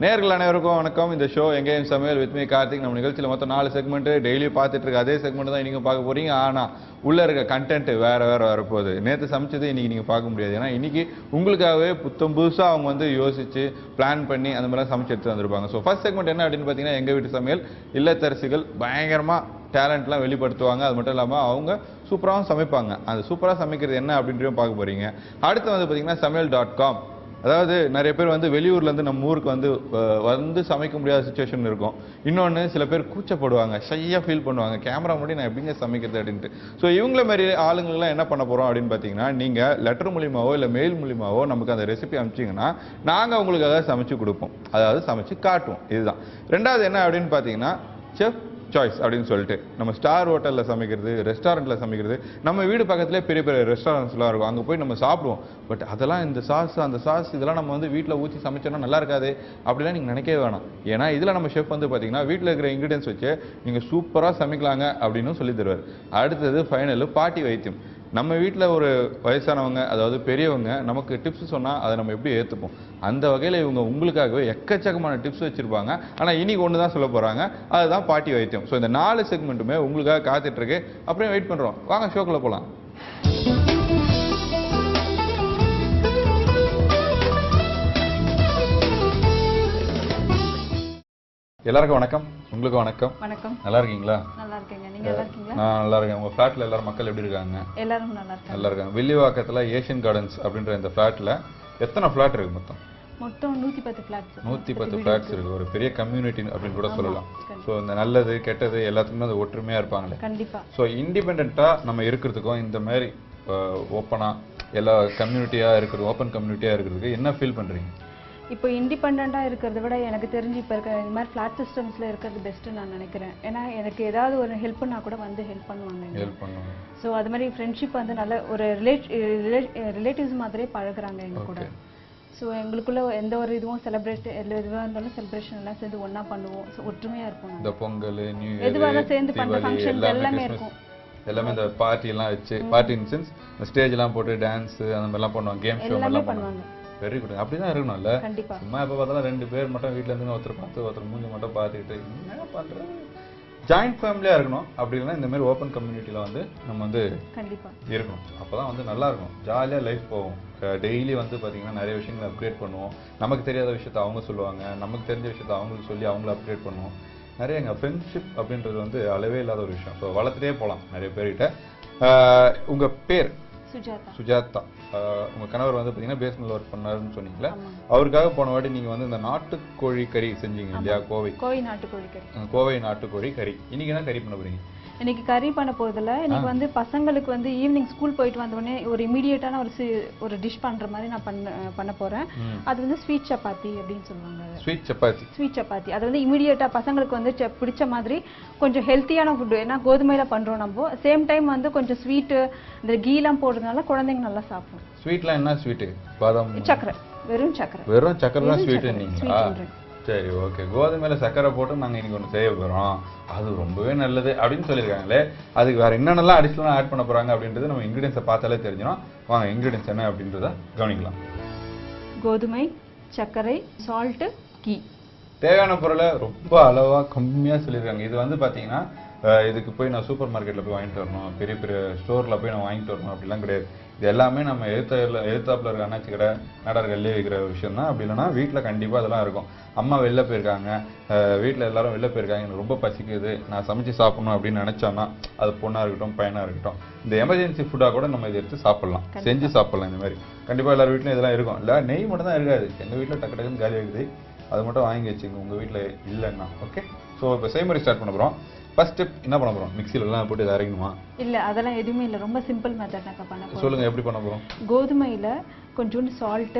நேயர்கள் அனைவருக்கும் வணக்கம். இந்த ஷோ எங்கேயும் சமையல் வித் மீ கார்த்திக். நம்ம நிகழ்ச்சியில் மொத்தம் 4 செக்மெண்ட் டெய்லி பார்த்துட்டு இருக்க அதே செக்மெண்ட் தான் நீங்கள் பார்க்க போறீங்க. ஆனால் உள்ள இருக்க கண்டென்ட் வேற வரப்போகுது. நேற்று சமைச்சது இன்னைக்கு நீங்கள் பார்க்க முடியாது. ஏன்னா இன்னைக்கு உங்களுக்காகவே புதுசாக அவங்க வந்து யோசிச்சு பிளான் பண்ணி அந்த மாதிரிலாம் சமைச்சு எடுத்து வந்திருப்பாங்க. ஸோ ஃபர்ஸ்ட் செக்மெண்ட் என்ன அப்படின்னு பார்த்தீங்கன்னா, எங்கள் வீட்டு சமையல். இல்லத்தரசிகள் பயங்கரமாக டேலண்ட்லாம் வெளிப்படுத்துவாங்க. அது மட்டும் இல்லாமல் அவங்க சூப்பராகவும் சமைப்பாங்க. அந்த சூப்பராக சமைக்கிறது என்ன அப்படின்றதையும் பார்க்க போறீங்க. அடுத்து வந்து பார்த்தீங்கன்னா சமையல்.com. அதாவது நிறைய பேர் வந்து வெளியூர்லேருந்து நம்ம ஊருக்கு வந்து சமைக்க முடியாத சுச்சுவேஷன் இருக்கும். இன்னொன்று சில பேர் கூச்சப்படுவாங்க, ஷையாக ஃபீல் பண்ணுவாங்க, கேமரா முன்னாடி நான் எப்படிங்க சமைக்கிறது அப்படின்ட்டு. ஸோ இவங்கள மாதிரி ஆளுங்கள்லாம் என்ன பண்ண போகிறோம் அப்படின்னு பார்த்தீங்கன்னா, நீங்கள் லெட்டர் மூலியமாவோ இல்லை மெயில் மூலியமாவோ நமக்கு அந்த ரெசிபி அனுப்பிச்சிங்கன்னா நாங்கள் உங்களுக்காக சமைச்சு கொடுப்போம், அதாவது சமைச்சு காட்டுவோம். இதுதான். ரெண்டாவது என்ன அப்படின்னு பார்த்தீங்கன்னா, செஃப் சாய்ஸ் அப்படின்னு சொல்லிட்டு நம்ம ஸ்டார் ஹோட்டலில் சமைக்கிறது, ரெஸ்டாரண்ட்டில் சமைக்கிறது. நம்ம வீடு பக்கத்துலேயே பெரிய பெரிய ரெஸ்டாரண்ட்ஸ்லாம் இருக்கும், அங்கே போய் நம்ம சாப்பிடுவோம். பட் அதெல்லாம் இந்த சாஸ் அந்த சாஸ் இதெல்லாம் நம்ம வந்து வீட்டில் ஊற்றி சமைச்சோன்னா நல்லா இருக்காது அப்படிலாம் நீங்கள் நினைக்கவே வேணாம். ஏன்னா இதில் நம்ம ஷெஃப் வந்து பார்த்தீங்கன்னா வீட்டில் இருக்கிற இன்க்ரீடியன்ஸ் வச்சு நீங்கள் சூப்பராக சமைக்கலாங்க அப்படின்னு சொல்லி தருவார். அடுத்தது ஃபைனல் பாட்டி வைத்தியம். நம்ம வீட்டில் ஒரு வயசானவங்க, அதாவது பெரியவங்க நமக்கு டிப்ஸ் சொன்னால் அதை நம்ம எப்படி ஏற்றுப்போம். அந்த வகையில் இவங்க உங்களுக்காகவே எக்கச்சக்கமான டிப்ஸ் வச்சுருப்பாங்க. ஆனால் இன்னைக்கு ஒன்று தான் சொல்ல போகிறாங்க, அதுதான் பாட்டி வைத்தியம். ஸோ இந்த 4 செக்மெண்ட்டுமே உங்களுக்காக காத்துட்ருக்கு. அப்படியே வெயிட் பண்ணுறோம். வாங்க ஷோக்குள்ளே போகலாம். எல்லாருக்கும் வணக்கம். உங்களுக்கு வணக்கம். வணக்கம். நல்லா இருக்கீங்களா? நல்லா இருக்கேங்க. நீங்க நல்லா இருக்கீங்களா? நான் நல்லா இருக்கேன். உங்க ஃபிளாட்ல எல்லாரும் மக்கள் எப்படி இருக்காங்க? எல்லாரும் நல்லா இருக்காங்க. நல்லா இருக்காங்க. வில்லிவாக்கத்துல ஏஷியன் கார்டன்ஸ் அப்படின்ற இந்த ஃபிளாட்ல எத்தனை ஃபிளாட் இருக்கு மொத்தம்? மொத்தம் 110 ஃபிளாட்ஸ். 110 ஃபிளாட்ஸ் இருக்கு. ஒரு பெரிய கம்யூனிட்டி அப்படின்னு கூட சொல்லலாம். ஸோ இந்த நல்லது கெட்டது எல்லாத்துக்குமே அது ஒற்றுமையா இருப்பாங்களே. கண்டிப்பா. ஸோ இண்டிபெண்டா நம்ம இருக்கிறதுக்கும் இந்த மாதிரி ஓப்பனா எல்லா கம்யூனிட்டியா இருக்கிறது, ஓப்பன் கம்யூனிட்டியா இருக்கிறதுக்கு என்ன ஃபீல் பண்றீங்க? இப்போ இண்டிபெண்டாக இருக்கிறத விட எனக்கு தெரிஞ்சு இப்போ இருக்கிற இந்த மாதிரி ஃப்ளாட் சிஸ்டம்ஸில் இருக்கிறது பெஸ்ட்டு நான் நினைக்கிறேன். ஏன்னா எனக்கு ஏதாவது ஒரு ஹெல்ப்னா கூட வந்து ஹெல்ப் பண்ணுவாங்க. ஸோ அது மாதிரி ஃப்ரெண்ட்ஷிப் வந்து நல்ல ஒரு ரிலேட்டிவ்ஸ் மாதிரியே பழகுறாங்க எங்க கூட. ஸோ எங்களுக்குள்ள எந்த ஒரு இதுவும் எதுவாக இருந்தாலும் செலிப்ரேஷன் எல்லாம் சேர்ந்து ஒன்றா பண்ணுவோம். ஸோ ஒற்றுமையாக இருப்போம். இந்த பொங்கல், நியூ இயர், எதுவாக சேர்ந்து பண்ணுற ஃபங்க்ஷன்ஸ் எல்லாமே இருக்கும். எல்லாமே இந்த பார்ட்டி எல்லாம் வச்சு, பார்ட்டி இன் சென்ஸ் ஸ்டேஜ் எல்லாம் போட்டு டான்ஸ் அந்த மாதிரிலாம் பண்ணுவாங்க, கேம் ஷோ எல்லாம் பண்ணுவாங்க. Very good. அப்படிதான் இருக்கணும்ல. சும்மா எப்போ பார்த்தாலும் 2 பேர் மட்டும் வீட்டில் இருந்து ஒருத்தர் பார்த்து ஒருத்தர் மூஞ்சி மட்டும் பார்த்துக்கிட்டு என்ன பண்ணுறது. ஜாயிண்ட் ஃபேமிலியாக இருக்கணும். அப்படி இல்லைன்னா இந்த மாதிரி ஓப்பன் கம்யூனிட்டியில் வந்து நம்ம வந்து கண்டிப்பாக இருக்கணும். அப்போ தான் வந்து நல்லா இருக்கும், ஜாலியாக லைஃப் போகும். டெய்லி வந்து பார்த்தீங்கன்னா நிறைய விஷயங்களை அப்கிரேட் பண்ணுவோம். நமக்கு தெரியாத விஷயத்த அவங்க சொல்லுவாங்க, நமக்கு தெரிஞ்ச விஷயத்த அவங்களுக்கு சொல்லி அவங்கள அப்கிரேட் பண்ணுவோம். நிறைய எங்கள் ஃப்ரெண்ட்ஷிப் அப்படின்றது வந்து அளவே இல்லாத ஒரு விஷயம். ஸோ வளர்த்துட்டே போகலாம் நிறைய பேர்கிட்ட. உங்கள் பேர்? சுஜாதா. உங்க கணவர் வந்து பாத்தீங்கன்னா பேஸ்மெண்ட்ல ஒர்க் பண்ணாருன்னு சொன்னீங்களா? அவருக்காக போன வாட்டி நீங்க வந்து இந்த நாட்டுக்கோழி கறி செஞ்சீங்க இல்லையா? கோவை நாட்டுக்கோழி கறி. இன்னைக்கு என்ன கறி பண்ண போறீங்க? இன்னைக்கு கறி பண்ண போறதில்ல. இன்னைக்கு வந்து பசங்களுக்கு வந்து ஈவினிங் ஸ்கூல் போயிட்டு வந்தோடனே ஒரு இமீடியட்டான ஒரு டிஷ் பண்ற மாதிரி நான் பண்ண போறேன். அது வந்து ஸ்வீட் சப்பாத்தி அப்படின்னு சொல்லுவாங்க. ஸ்வீட் சப்பாத்தி அது வந்து இமீடியட்டா பசங்களுக்கு வந்து பிடிச்ச மாதிரி கொஞ்சம் ஹெல்த்தியான ஃபுட். ஏன்னா கோதுமையில பண்றோம் நம்ம. சேம் டைம் வந்து கொஞ்சம் ஸ்வீட் இந்த கீலாம் போடுறதுனால குழந்தைங்க நல்லா சாப்பிடும். ஸ்வீட்லாம் என்ன ஸ்வீட்? பாதாம், சக்கரை. வெறும் சக்கரை தான் ஸ்வீட் நீங்களா? சரி, ஓகே. கோதுமையில சக்கரை போட்டு நாங்கள் இன்னைக்கு ஒன்று செய்ய போகிறோம், அது ரொம்பவே நல்லது அப்படின்னு சொல்லியிருக்காங்களே. அதுக்கு வேற என்னென்னலாம் அடிஷனலாக ஆட் பண்ண போகிறாங்க அப்படின்றது நம்ம இன்க்ரீடியன்ஸை பார்த்தாலே தெரிஞ்சிடும். வாங்க இன்க்ரீடியன்ஸ் என்ன அப்படின்றத கவனிக்கலாம். கோதுமை, சர்க்கரை, சால்ட்டு, கீ. தேவையான பொருளை ரொம்ப அளவாக கம்மியாக சொல்லியிருக்காங்க. இது வந்து பார்த்தீங்கன்னா இதுக்கு போய் நான் சூப்பர் மார்க்கெட்டில் போய் வாங்கிட்டு வரணும், பெரிய பெரிய ஸ்டோரில் போய் நான் வாங்கிட்டு வரணும் அப்படிலாம் கிடையாது. இது எல்லாமே நம்ம எழுத்தாப்பில் இருக்க அண்ணாச்சி கடை நாடார்கள்லேயே இருக்கிற விஷயம் தான். அப்படி இல்லைன்னா வீட்டில் கண்டிப்பாக அதெல்லாம் இருக்கும். அம்மா வெளில போயிருக்காங்க, வீட்டில் எல்லாரும் வெளில போயிருக்காங்க, எனக்கு ரொம்ப பசிக்குது, நான் சமைச்சு சாப்பிடணும் அப்படின்னு நினச்சோன்னா, அது பொண்ணாக இருக்கட்டும் பையனாக இருக்கட்டும், இந்த எமர்ஜென்சி ஃபுட்டாக கூட நம்ம இதை எடுத்து சாப்பிட்லாம், செஞ்சு சாப்பிட்லாம். இந்த மாதிரி கண்டிப்பாக எல்லார் வீட்லையும் இதெல்லாம் இருக்கும். இல்லை நெய் மட்டும் தான் இருக்காது. எங்கள் வீட்டில் டக்கு டக்குன்னு காலி ஆகுது, அது மட்டும் வாங்கி வச்சுங்க உங்கள் வீட்டில் இல்லைன்னா. ஓகே. ஸோ இப்போ செய்முறை ஸ்டார்ட் பண்ண போகிறோம். ஃபர்ஸ்ட் ஸ்டெப் என்ன பண்ண போறோம்? மிக்ஸில எல்லாம் போட்டு இதை அரைக்கணுமா? இல்ல, அதெல்லாம் எதுவுமே இல்ல. ரொம்ப சிம்பிள் மெத்தட் நான் பண்ண போறேன். சொல்லுங்க எப்படி பண்ண போறோம்? கோதுமையில கொஞ்சோண்டு சால்ட்,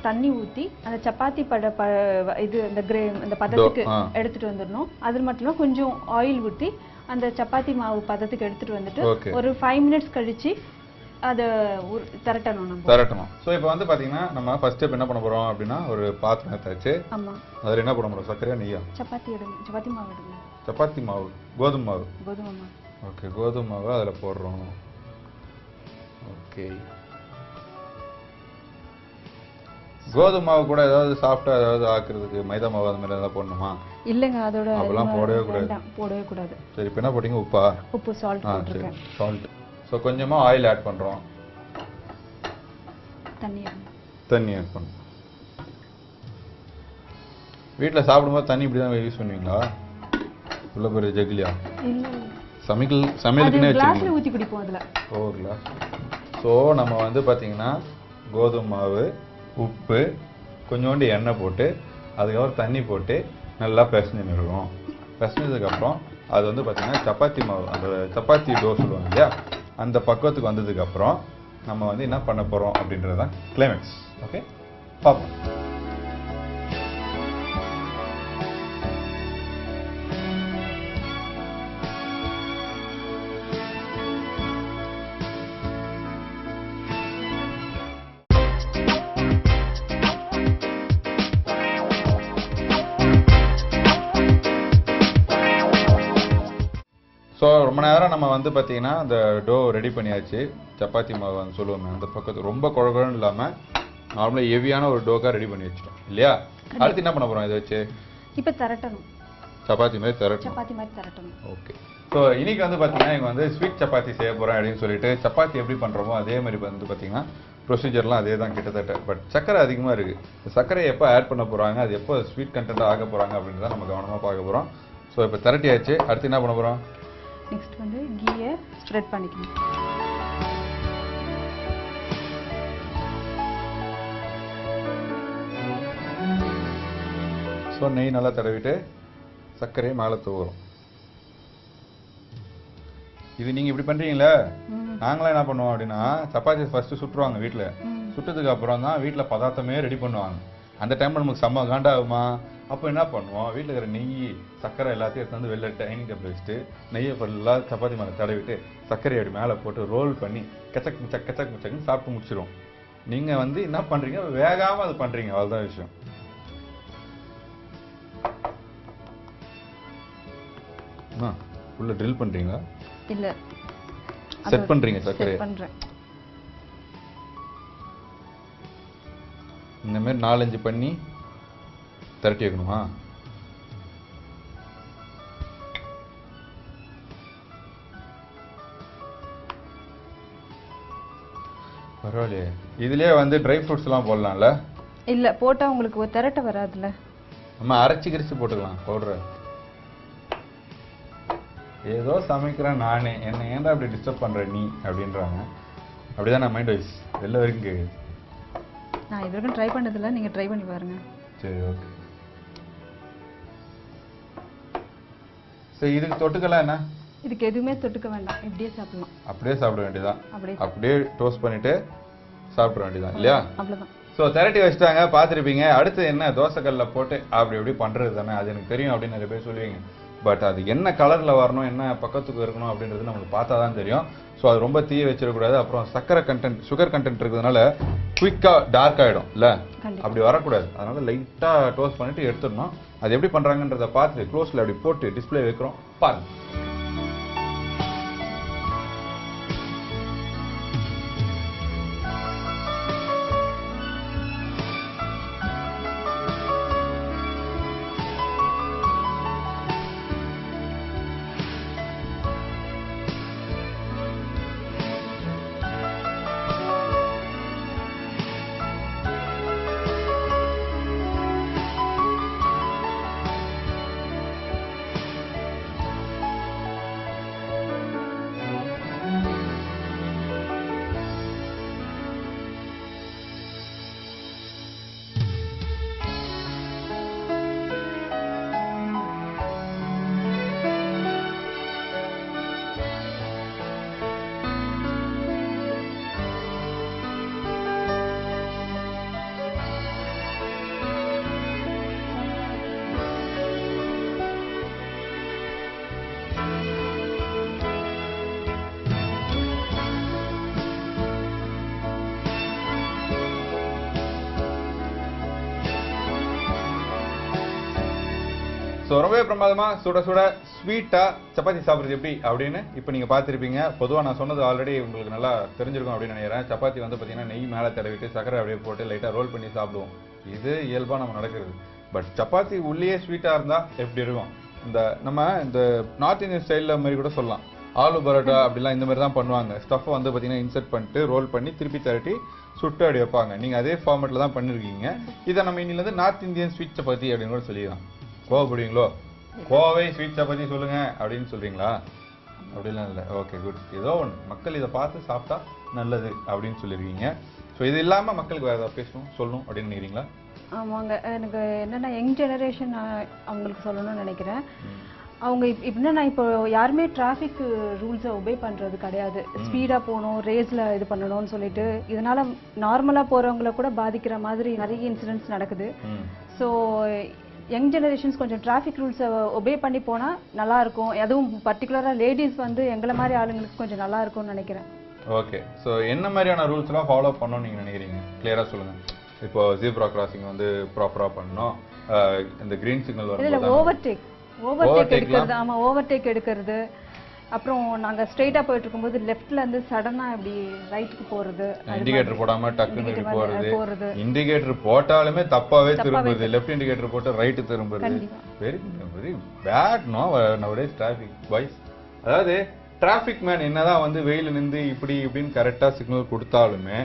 தண்ணி ஊத்தி அந்த சப்பாத்தி இது இந்த பதத்துக்கு எடுத்துட்டு வந்துடணும். அது மட்டும் இல்ல கொஞ்சம் ஆயில் ஊத்தி அந்த சப்பாத்தி மாவு பதத்துக்கு எடுத்துட்டு வந்துட்டு ஒரு 5 மினிட்ஸ் கழிச்சு அதை திரட்டணும். ஸோ இப்போ வந்து பார்த்தீங்கன்னா நம்ம ஃபர்ஸ்ட் ஸ்டெப் என்ன பண்ண போறோம் அப்படின்னா, ஒரு பாத்திரம் எடுத்தாச்சு. ஆமாம். அதில் என்ன பண்ண போறோம்? சர்க்கரையா நெய்யா? சப்பாத்தி மாவு எடுங்க. சப்பாத்தி மாவு, கோதுமை மாவு. ஓகே, கோதுமை மாவு அதில் போடுறோம். ஓகே, கோதுமை மாவு கூட ஏதாவது சாஃப்டா ஏதாவது ஆக்குறதுக்கு மைதா மாவு அந்த மாதிரி ஏதாவது போடணுமா? இல்லைங்க, அதோட அதெல்லாம் போடவே கூடாது. போடவே கூடாது. சரி, இப்போ என்ன போட்டீங்க? உப்பா? உப்பு, சால்ட் போட்டுருக்கேன். சால்ட். ஸோ கொஞ்சமா ஆயில் ஆட் பண்றோம். தண்ணி ஆட் பண்ணுறோம். வீட்டில் சாப்பிடும்போது தண்ணி இப்படி தான் யூஸ் பண்ணுவீங்களா? உள்ள பெரிய ஜெக்லியா? இல்லை, சமையலுக்குன்னே கிளாஸ்ல ஊற்றி குடிப்போம் அதில். ஓ, கிளாஸ். ஸோ நம்ம வந்து பார்த்தீங்கன்னா கோதுமை மாவு, உப்பு, கொஞ்சோண்டு எண்ணெய் போட்டு அதுக்கப்புறம் தண்ணி போட்டு நல்லா பிசைஞ்சு நிறுவோம். பிசைஞ்சதுக்கப்புறம் அது வந்து பார்த்தீங்கன்னா சப்பாத்தி மாவு, அந்த சப்பாத்தி டோ சொல்லுவாங்க இல்லையா, அந்த பக்குவத்துக்கு வந்ததுக்கப்புறம் நம்ம வந்து என்ன பண்ண போகிறோம் அப்படின்றது தான் கிளைமேக்ஸ். ஓகே, பார்ப்போம். ஸோ ரொம்ப நேரம் நம்ம வந்து பார்த்தீங்கன்னா அந்த டோ ரெடி பண்ணியாச்சு. சப்பாத்தி மாவு சொல்லுவோமே அந்த பக்கத்து ரொம்ப குழகுழன்னு இல்லாமல் நார்மலாக ஹெவியான ஒரு டோக்காக ரெடி பண்ணி வச்சிட்டோம் இல்லையா? அடுத்து என்ன பண்ண போகிறோம் இதை வச்சு? இப்போ திரட்டணும். சப்பாத்தி மாதிரி திரட்டணும். ஓகே. ஸோ இன்னைக்கு வந்து பார்த்தீங்கன்னா இங்கே வந்து ஸ்வீட் சப்பாத்தி செய்ய போகிறேன் அப்படின்னு சொல்லிட்டு சப்பாத்தி எப்படி பண்ணுறோமோ அதே மாதிரி வந்து பார்த்தீங்கன்னா ப்ரொசீஜர்லாம் அதே தான் கிட்டத்தட்ட. பட் சக்கரை அதிகமாக இருக்குது. சர்க்கரையை எப்போ ஆட் பண்ண போகிறாங்க, அது எப்போ ஸ்வீட் கண்டென்ட்டாக ஆக போகிறாங்க அப்படின்றத நம்ம கவனமாக பார்க்க போகிறோம். ஸோ இப்போ திரட்டியாச்சு. அடுத்து என்ன பண்ண போகிறோம்? நெக்ஸ்ட் வந்து கீயை ஸ்ப்ரெட் பண்ணிக்கணும். ஸோ நெய் நல்லா தடவிட்டு சர்க்கரையை மேலே தூவுறோம். இது நீங்கள் இப்படி பண்ணுறீங்களே, நாங்களாம் என்ன பண்ணுவோம் அப்படின்னா சப்பாத்தி ஃபர்ஸ்ட் சுட்டுருவாங்க வீட்டில். சுட்டதுக்கு அப்புறம் தான் வீட்டில் பதார்த்தமே ரெடி பண்ணுவாங்க. அந்த டைமில் நமக்கு செம்ம காண்டாகுமா? அப்போ என்ன பண்ணுவோம், வீட்டில் இருக்கிற நெய் சர்க்கரை எல்லாத்தையும் எடுத்து வந்து வெளில டைனிங் டேபிள் வச்சுட்டு நெய்யை ஃபுல்லாக சப்பாத்தி மேலே தடவிட்டு சர்க்கரை அப்படி மேலே போட்டு ரோல் பண்ணி கச்சக் மிச்சக்குன்னு சாப்பிட்டு முடிச்சிடும். நீங்கள் வந்து என்ன பண்ணுறீங்க, வேகாமல் அது பண்ணுறீங்க, அவ்வளோதான் விஷயம். உள்ள ட்ரில் பண்ணுறீங்களா? இல்லை, செட் பண்ணுறீங்க சர்க்கரை. இந்த மாதிரி 4-5 பண்ணி திரட்டி வைக்கணுமா? பரவாயில்லையே. இதுலயே வந்து ட்ரை ஃப்ரூட்ஸ் எல்லாம் போடலாம்ல? இல்ல, போட்டா உங்களுக்கு ஒரு திரட்ட வராதுல்ல. நம்ம அரைச்சி கிரிச்சு போட்டுக்கலாம் பவுடர். ஏதோ சமைக்கிறேன் நானே, என்ன ஏன்டா அப்படி டிஸ்டர்ப் பண்ற நீ அப்படின்றாங்க. அப்படிதான் நான் மைண்ட் வைஸ் வெளில வரைக்கும் கேக்குது. நான் இது வரைக்கும் ட்ரை பண்ணதில்லை, நீங்க ட்ரை பண்ணி பாருங்க. சரி, ஓகே. சரி, இதுக்கு தொட்டுக்கலாம் என்ன? இதுக்கு எதுவுமே தொட்டுக்க வேண்டாம், இப்படியே சாப்பிடலாம். அப்படியே சாப்பிட வேண்டியதான். அப்படியே டோஸ்ட் பண்ணிட்டு சாப்பிட வேண்டியதான் இல்லையா? அவ்வளவுதான். ஸோ திரட்டி வச்சுட்டாங்க, பார்த்துருப்பீங்க. அடுத்து என்ன, தோசைக்கல்ல போட்டு அப்படி எப்படி பண்ணுறது தானே, அது எனக்கு தெரியும் அப்படின்னு நிறைய பேர் சொல்லுவீங்க. பட் அது என்ன கலரில் வரணும், என்ன பக்கத்துக்கு இருக்கணும் அப்படின்றது நம்மளுக்கு பார்த்தா தான் தெரியும். ஸோ அது ரொம்ப தீய வச்சிடக்கூடாது. அப்புறம் சர்க்கரை கண்டென்ட், சுகர் கண்டென்ட் இருக்கிறதுனால குயிக்காக டார்க் ஆகிடும் இல்லை, அப்படி வரக்கூடாது. அதனால லைட்டாக டோஸ்ட் பண்ணிட்டு எடுத்துடணும். அது எப்படி பண்ணுறாங்கன்றதை பார்த்து க்ளோஸில் அப்படி போட்டு டிஸ்பிளே வைக்கிறோம், பாருங்க. ஸோ ரொம்பவே பிரமாதமாக சுட சுட ஸ்வீட்டாக சப்பாத்தி சாப்பிட்றது எப்படி அப்படின்னு இப்போ நீங்கள் பார்த்துருப்பீங்க. பொதுவாக நான் சொன்னது ஆல்ரெடி உங்களுக்கு நல்லா தெரிஞ்சிருக்கும் அப்படின்னு நினைக்கிறேன். சப்பாத்தி வந்து பார்த்தீங்கன்னா நெய் மேலே தடவிட்டு சக்கரை அப்படியே போட்டு லைட்டாக ரோல் பண்ணி சாப்பிடுவோம். இது இயல்பாக நம்ம நடக்கிறது. பட் சப்பாத்தி உள்ளே ஸ்வீட்டாக இருந்தால் எப்படி இருக்கும்? இந்த நார்த் இந்தியன் ஸ்டைலில் மாதிரி கூட சொல்லலாம். ஆலு பரோட்டா அப்படிலாம் இந்த மாதிரி தான் பண்ணுவாங்க. ஸ்டஃப்பை வந்து பார்த்தீங்கன்னா இன்சர்ட் பண்ணிட்டு ரோல் பண்ணி திருப்பி திரட்டி சுட்டு அப்படி வைப்பாங்க. நீங்கள் அதே ஃபார்மேட்டில் தான் பண்ணியிருக்கீங்க. இதை நம்ம இன்னிலேருந்து நார்த் இந்தியன் ஸ்வீட் சப்பாத்தி அப்படின்னு கூட சொல்லிடலாம். கோவப்படுவீங்களோ? கோவை ஸ்வீட் சப்பாத்தி சொல்லுங்க அப்படின்னு சொல்றீங்களா? அப்படிலாம் இல்லை. Okay, good. ஏதோ ஒன்று மக்கள் இதை பார்த்து சாப்பிட்டா நல்லது அப்படின்னு சொல்லியிருக்கீங்க. ஸோ இது இல்லாமல் மக்களுக்கு வேறு ஏதாவது பேசணும் சொல்லணும் அப்படின்னு நினைக்கிறீங்களா? ஆமாங்க, எனக்கு என்னென்னா யங் ஜெனரேஷன் அவங்களுக்கு சொல்லணும்னு நினைக்கிறேன். அவங்க எப்படின்னா இப்போ யாருமே டிராஃபிக் ரூல்ஸை ஒபே பண்ணுறது கிடையாது. ஸ்பீடாக போகணும், ரேஸில் இது பண்ணணும்னு சொல்லிட்டு இதனால் நார்மலாக போகிறவங்கள கூட பாதிக்கிற மாதிரி நிறைய இன்சிடென்ட்ஸ் நடக்குது. ஸோ யங் ஜெனரேஷன்ஸ் கொஞ்சம் டிராஃபிக் ரூல்ஸை ஒபே பண்ணி போனால் நல்லாயிருக்கும். அதுவும் பர்டிகுலராக லேடிஸ் வந்து எங்களை மாதிரி ஆளுங்களுக்கு கொஞ்சம் நல்லா இருக்கும்னு நினைக்கிறேன். ஓகே, ஸோ என்ன மாதிரியான ரூல்ஸ்லாம் ஃபாலோ பண்ணணும்னு நீங்கள் நினைக்கிறீங்க? கிளியராக சொல்லுங்கள். இப்போ ஜீப்ரா கிராசிங் வந்து ப்ராப்பராக பண்ணணும். இந்த கிரீன் சிக்னல் வருது ஓவர்டேக் எடுக்கிறது. ஆமாம், ஓவர்டேக் எடுக்கிறது. அப்புறம் நாங்கள் ஸ்ட்ரெயிட்டாக போயிட்டு இருக்கும்போது லெஃப்ட்ல இருந்து சடனாக இப்படி ரைட்டுக்கு போகிறது. இண்டிகேட்டர் போடாமல் டக்குன்னு போகிறது. இண்டிகேட்டர் போட்டாலுமே தப்பாகவே திரும்புறது. லெஃப்ட் இண்டிகேட்டர் போட்டு ரைட்டு திரும்புறது. Very very bad no nowadays traffic boys. அதாவது டிராஃபிக் மேன் என்னதான் வந்து வெயில நின்று இப்படி இப்படின்னு கரெக்டாக சிக்னல் கொடுத்தாலுமே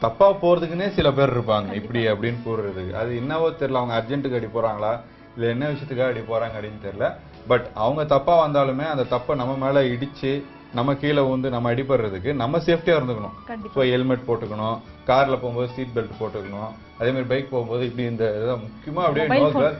தப்பா போறதுக்குன்னே சில பேர் இருப்பாங்க. இப்படி அப்படின்னு போடுறது அது என்னவோ தெரியல. அவங்க அர்ஜென்ட்டுக்கு அடி போறாங்களா இல்லை என்ன விஷயத்துக்காக அடி போறாங்க அப்படின்னு தெரியல. பட் அவங்க தப்பா வந்தாலுமே அந்த தப்பை நம்ம மேல இடிச்சு நம்ம கீழே வந்து நம்ம அடிபடுறதுக்கு நம்ம சேஃப்டியா இருந்துக்கணும். ஸோ ஹெல்மெட் போட்டுக்கணும், கார்ல போகும்போது சீட் பெல்ட் போட்டுக்கணும், அதே மாதிரி பைக் போகும்போது இப்படி இந்த முக்கியமா அப்படியே நோ கேர்ள்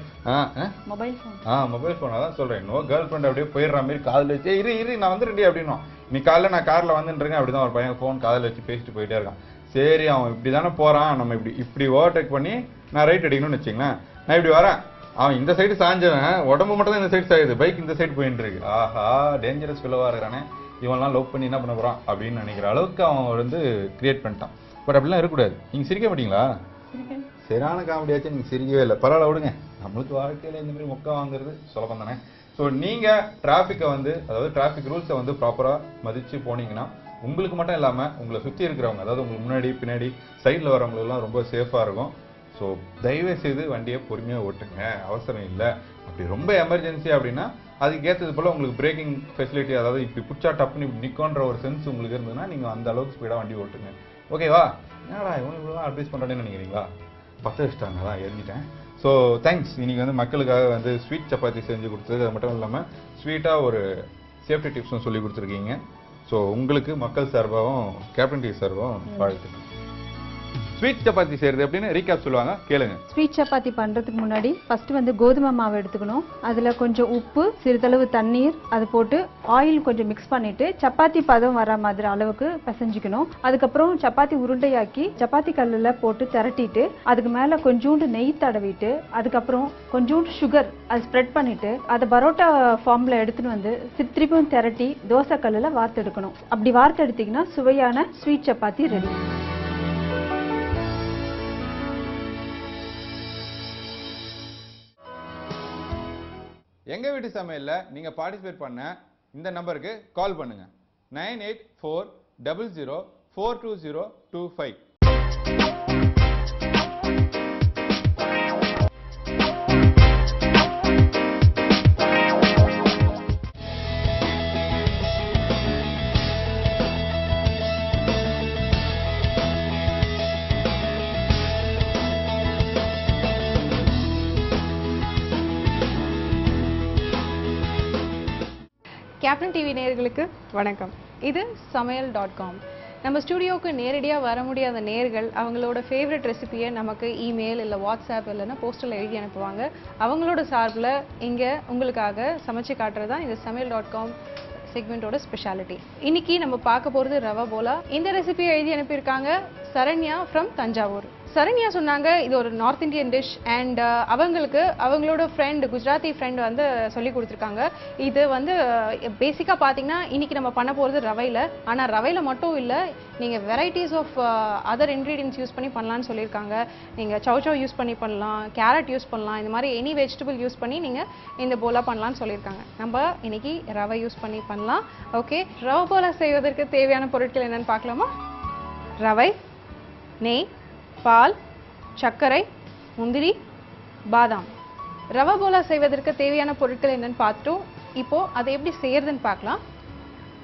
மொபைல் ஃபோன் அதான் சொல்றேன். நோ கேர்ள் ஃப்ரெண்ட் அப்படியே போயிடுற மாதிரி காதில் வச்சு இரு நான் வந்து ரெடி அப்படின்னும். நீ காலைல நான் கார்ல வந்துட்டுருக்கேன் அப்படிதான் ஒரு பையன் ஃபோன் காதில் வச்சு பேசிட்டு போயிட்டே இருக்கான். சரி அவன் இப்படி தானே போறான், நம்ம இப்படி ஓவர்டேக் பண்ணி நான் ரைட் அடிக்கணும்னு வச்சுங்களேன். நான் இப்படி வரேன், அவன் இந்த சைடு சாஞ்சவன் உடம்பு மட்டும் தான் இந்த சைடு சாயுது, பைக் இந்த சைடு போயிட்டு இருக்கு. ஆஹா டேஞ்சரஸ் பிள்ளவா இருக்கிறானே, இவன்லாம் லவ் பண்ணி என்ன பண்ண போறான் அப்படின்னு நினைக்கிற அளவுக்கு அவன் வந்து கிரியேட் பண்ணிட்டான். பட் அப்படிலாம் இருக்கக்கூடாது. நீங்க சிரிக்க மாட்டீங்களா? சரியான காமெடியாச்சும் நீங்க சிரிக்கவே இல்லை. பரவாயில்ல விடுங்க, நம்மளுக்கு வாழ்க்கையில இந்த மாதிரி மொக்க வாங்குறது சுலபம் தானே. ஸோ நீங்க டிராஃபிக்கை வந்து அதாவது டிராஃபிக் ரூல்ஸை வந்து ப்ராப்பரா மதிச்சு போனீங்கன்னா உங்களுக்கு மட்டும் இல்லாமல் உங்களை சுற்றி இருக்கிறவங்க, அதாவது உங்களுக்கு முன்னாடி பின்னாடி சைடில் வரவங்களெல்லாம் ரொம்ப சேஃபாக இருக்கும். ஸோ தயவு செய்து வண்டியை பொறுமையாக ஓட்டுங்க, அவசரம் இல்லை. அப்படி ரொம்ப எமர்ஜென்சி அப்படின்னா அதுக்கு ஏற்றது போல் உங்களுக்கு பிரேக்கிங் ஃபெசிலிட்டி, அதாவது இப்படி பிடிச்சா டப்புன்னு இப்படி நிற்கோன்ற ஒரு சென்ஸ் உங்களுக்கு இருந்ததுன்னா நீங்கள் அந்த அளவுக்கு ஸ்பீடாக வண்டி ஓட்டுங்க. ஓகேவா? என்னடா இவங்க இவ்வளோ அட்வைஸ் பண்ணுறேன்னு நினைக்கிறீங்களா? 10 வச்சுட்டாங்க தான் எழுதிட்டேன். So thanks. இன்னைக்கு வந்து மக்களுக்காக வந்து ஸ்வீட் சப்பாத்தி செஞ்சு கொடுத்தது, அது மட்டும் இல்லாமல் ஸ்வீட்டாக ஒரு சேஃப்டி டிப்ஸும் சொல்லி கொடுத்துருக்கீங்க. ஸோ உங்களுக்கு மக்கள் சார்பாகவும் கேப்டன் டிவி சார்பாகவும் வாழ்த்துக்கள். ஸ்வீட் சப்பாத்தி செய்யறது அப்படின்னு ரீகேப் சொல்லுவாங்க, கேளுங்க. ஸ்வீட் சப்பாத்தி பண்றதுக்கு முன்னாடி ஃபர்ஸ்ட் வந்து கோதுமை மாவு எடுத்துக்கணும். அதுல கொஞ்சம் உப்பு, சிறிதளவு தண்ணீர் அது போட்டு ஆயில் கொஞ்சம் மிக்ஸ் பண்ணிட்டு சப்பாத்தி பதம் வர மாதிரி அளவுக்கு பிசைஞ்சிக்கணும். அதுக்கப்புறம் சப்பாத்தி உருண்டையாக்கி சப்பாத்தி கல்லுல போட்டு திரட்டிட்டு அதுக்கு மேல கொஞ்சோண்டு நெய் தடவிட்டு அதுக்கப்புறம் கொஞ்சோண்டு சுகர் அது ஸ்ப்ரெட் பண்ணிட்டு அதை பரோட்டா ஃபார்ம்ல எடுத்துன்னு வந்து திருப்பியும் திரட்டி தோசை கல்லுல வார்த்தெடுக்கணும். அப்படி வார்த்தெடுத்தீங்கன்னா சுவையான ஸ்வீட் சப்பாத்தி ரெடி. எங்க வீட்டு சமையல்ல நீங்க பார்ட்டிசிபேட் பண்ண இந்த நம்பருக்கு கால் பண்ணுங்க 9840042025. கேப்டன் டிவி நேயர்களுக்கு வணக்கம். இது சமையல்.com. நம்ம ஸ்டுடியோவுக்கு நேரடியாக வர முடியாத நேயர்கள் அவங்களோட ஃபேவரட் ரெசிபியை நமக்கு இமெயில் இல்லை வாட்ஸ்அப் இல்லைன்னா போஸ்டரில் எழுதி அனுப்புவாங்க. அவங்களோட சார்பில் இங்கே உங்களுக்காக சமைச்சு காட்டுறது தான் இந்த சமையல்.com செக்மெண்ட்டோட ஸ்பெஷாலிட்டி. இன்னைக்கு நம்ம பார்க்க போகிறது ரவா போலா. இந்த ரெசிபியை எழுதி அனுப்பியிருக்காங்க சரண்யா ஃப்ரம் தஞ்சாவூர். சரண்யா சொன்னாங்க இது ஒரு நார்த் இந்தியன் டிஷ் அண்ட் அவங்களுக்கு அவங்களோட ஃப்ரெண்ட் குஜராத்தி ஃப்ரெண்ட் வந்து சொல்லி கொடுத்துருக்காங்க. இது வந்து பேசிக்காக பார்த்தீங்கன்னா இன்னைக்கு நம்ம பண்ண போகிறது ரவையில். ஆனால் ரவையில் மட்டும் இல்லை, நீங்கள் varieties of other ingredients use பண்ணி பண்ணலான்னு சொல்லியிருக்காங்க. நீங்கள் சௌச்சௌ யூஸ் பண்ணி பண்ணலாம், கேரட் யூஸ் பண்ணலாம், இந்த மாதிரி எனி வெஜிடபிள் யூஸ் பண்ணி நீங்கள் இந்த போலா பண்ணலான்னு சொல்லியிருக்காங்க. நம்ம இன்னைக்கு ரவை யூஸ் பண்ணி பண்ணலாம். ஓகே, ரவை போலா செய்வதற்கு தேவையான பொருட்கள் என்னென்னு பார்க்கலாமா? ரவை, நெய், பால், சர்க்கரை, முந்திரி, பாதாம். ரவை போலா செய்வதற்கு தேவையான பொருட்கள் என்னன்னு பார்த்துட்டோம். இப்போ அதை எப்படி செய்யறதுன்னு பார்க்கலாம்.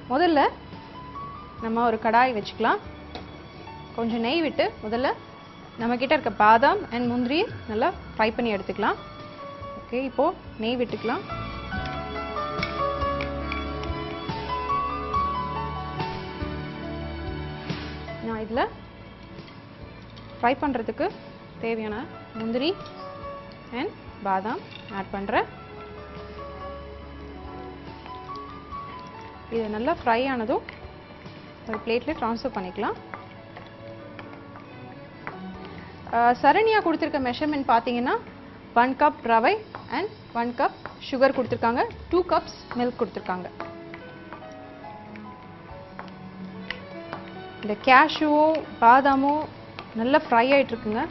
முதல்ல நம்ம ஒரு கடாய் வச்சுக்கலாம். கொஞ்சம் நெய் விட்டு முதல்ல நம்ம கிட்ட இருக்க பாதாம் அண்ட் முந்திரி நல்லா ஃப்ரை பண்ணி எடுத்துக்கலாம். ஓகே, இப்போ நெய் விட்டுக்கலாம். நான் இதில் ஃப்ரை பண்ணுறதுக்கு தேவையான முந்திரி அண்ட் பாதாம் ஆட் பண்ணுறேன். இது நல்லா ஃப்ரை ஆனதும் ஒரு பிளேட்டில் ட்ரான்ஸ்ஃபர் பண்ணிக்கலாம். சரண்யா கொடுத்துருக்க மெஷர்மெண்ட் பார்த்தீங்கன்னா 1 கப் ரவை அண்ட் 1 கப் சுகர் கொடுத்துருக்காங்க, 2 கப்ஸ் மில்க் கொடுத்துருக்காங்க. இந்த கேஷ்யூவும் பாதாமும் நல்லா ஃப்ரை ஆகிட்டுருக்குங்க.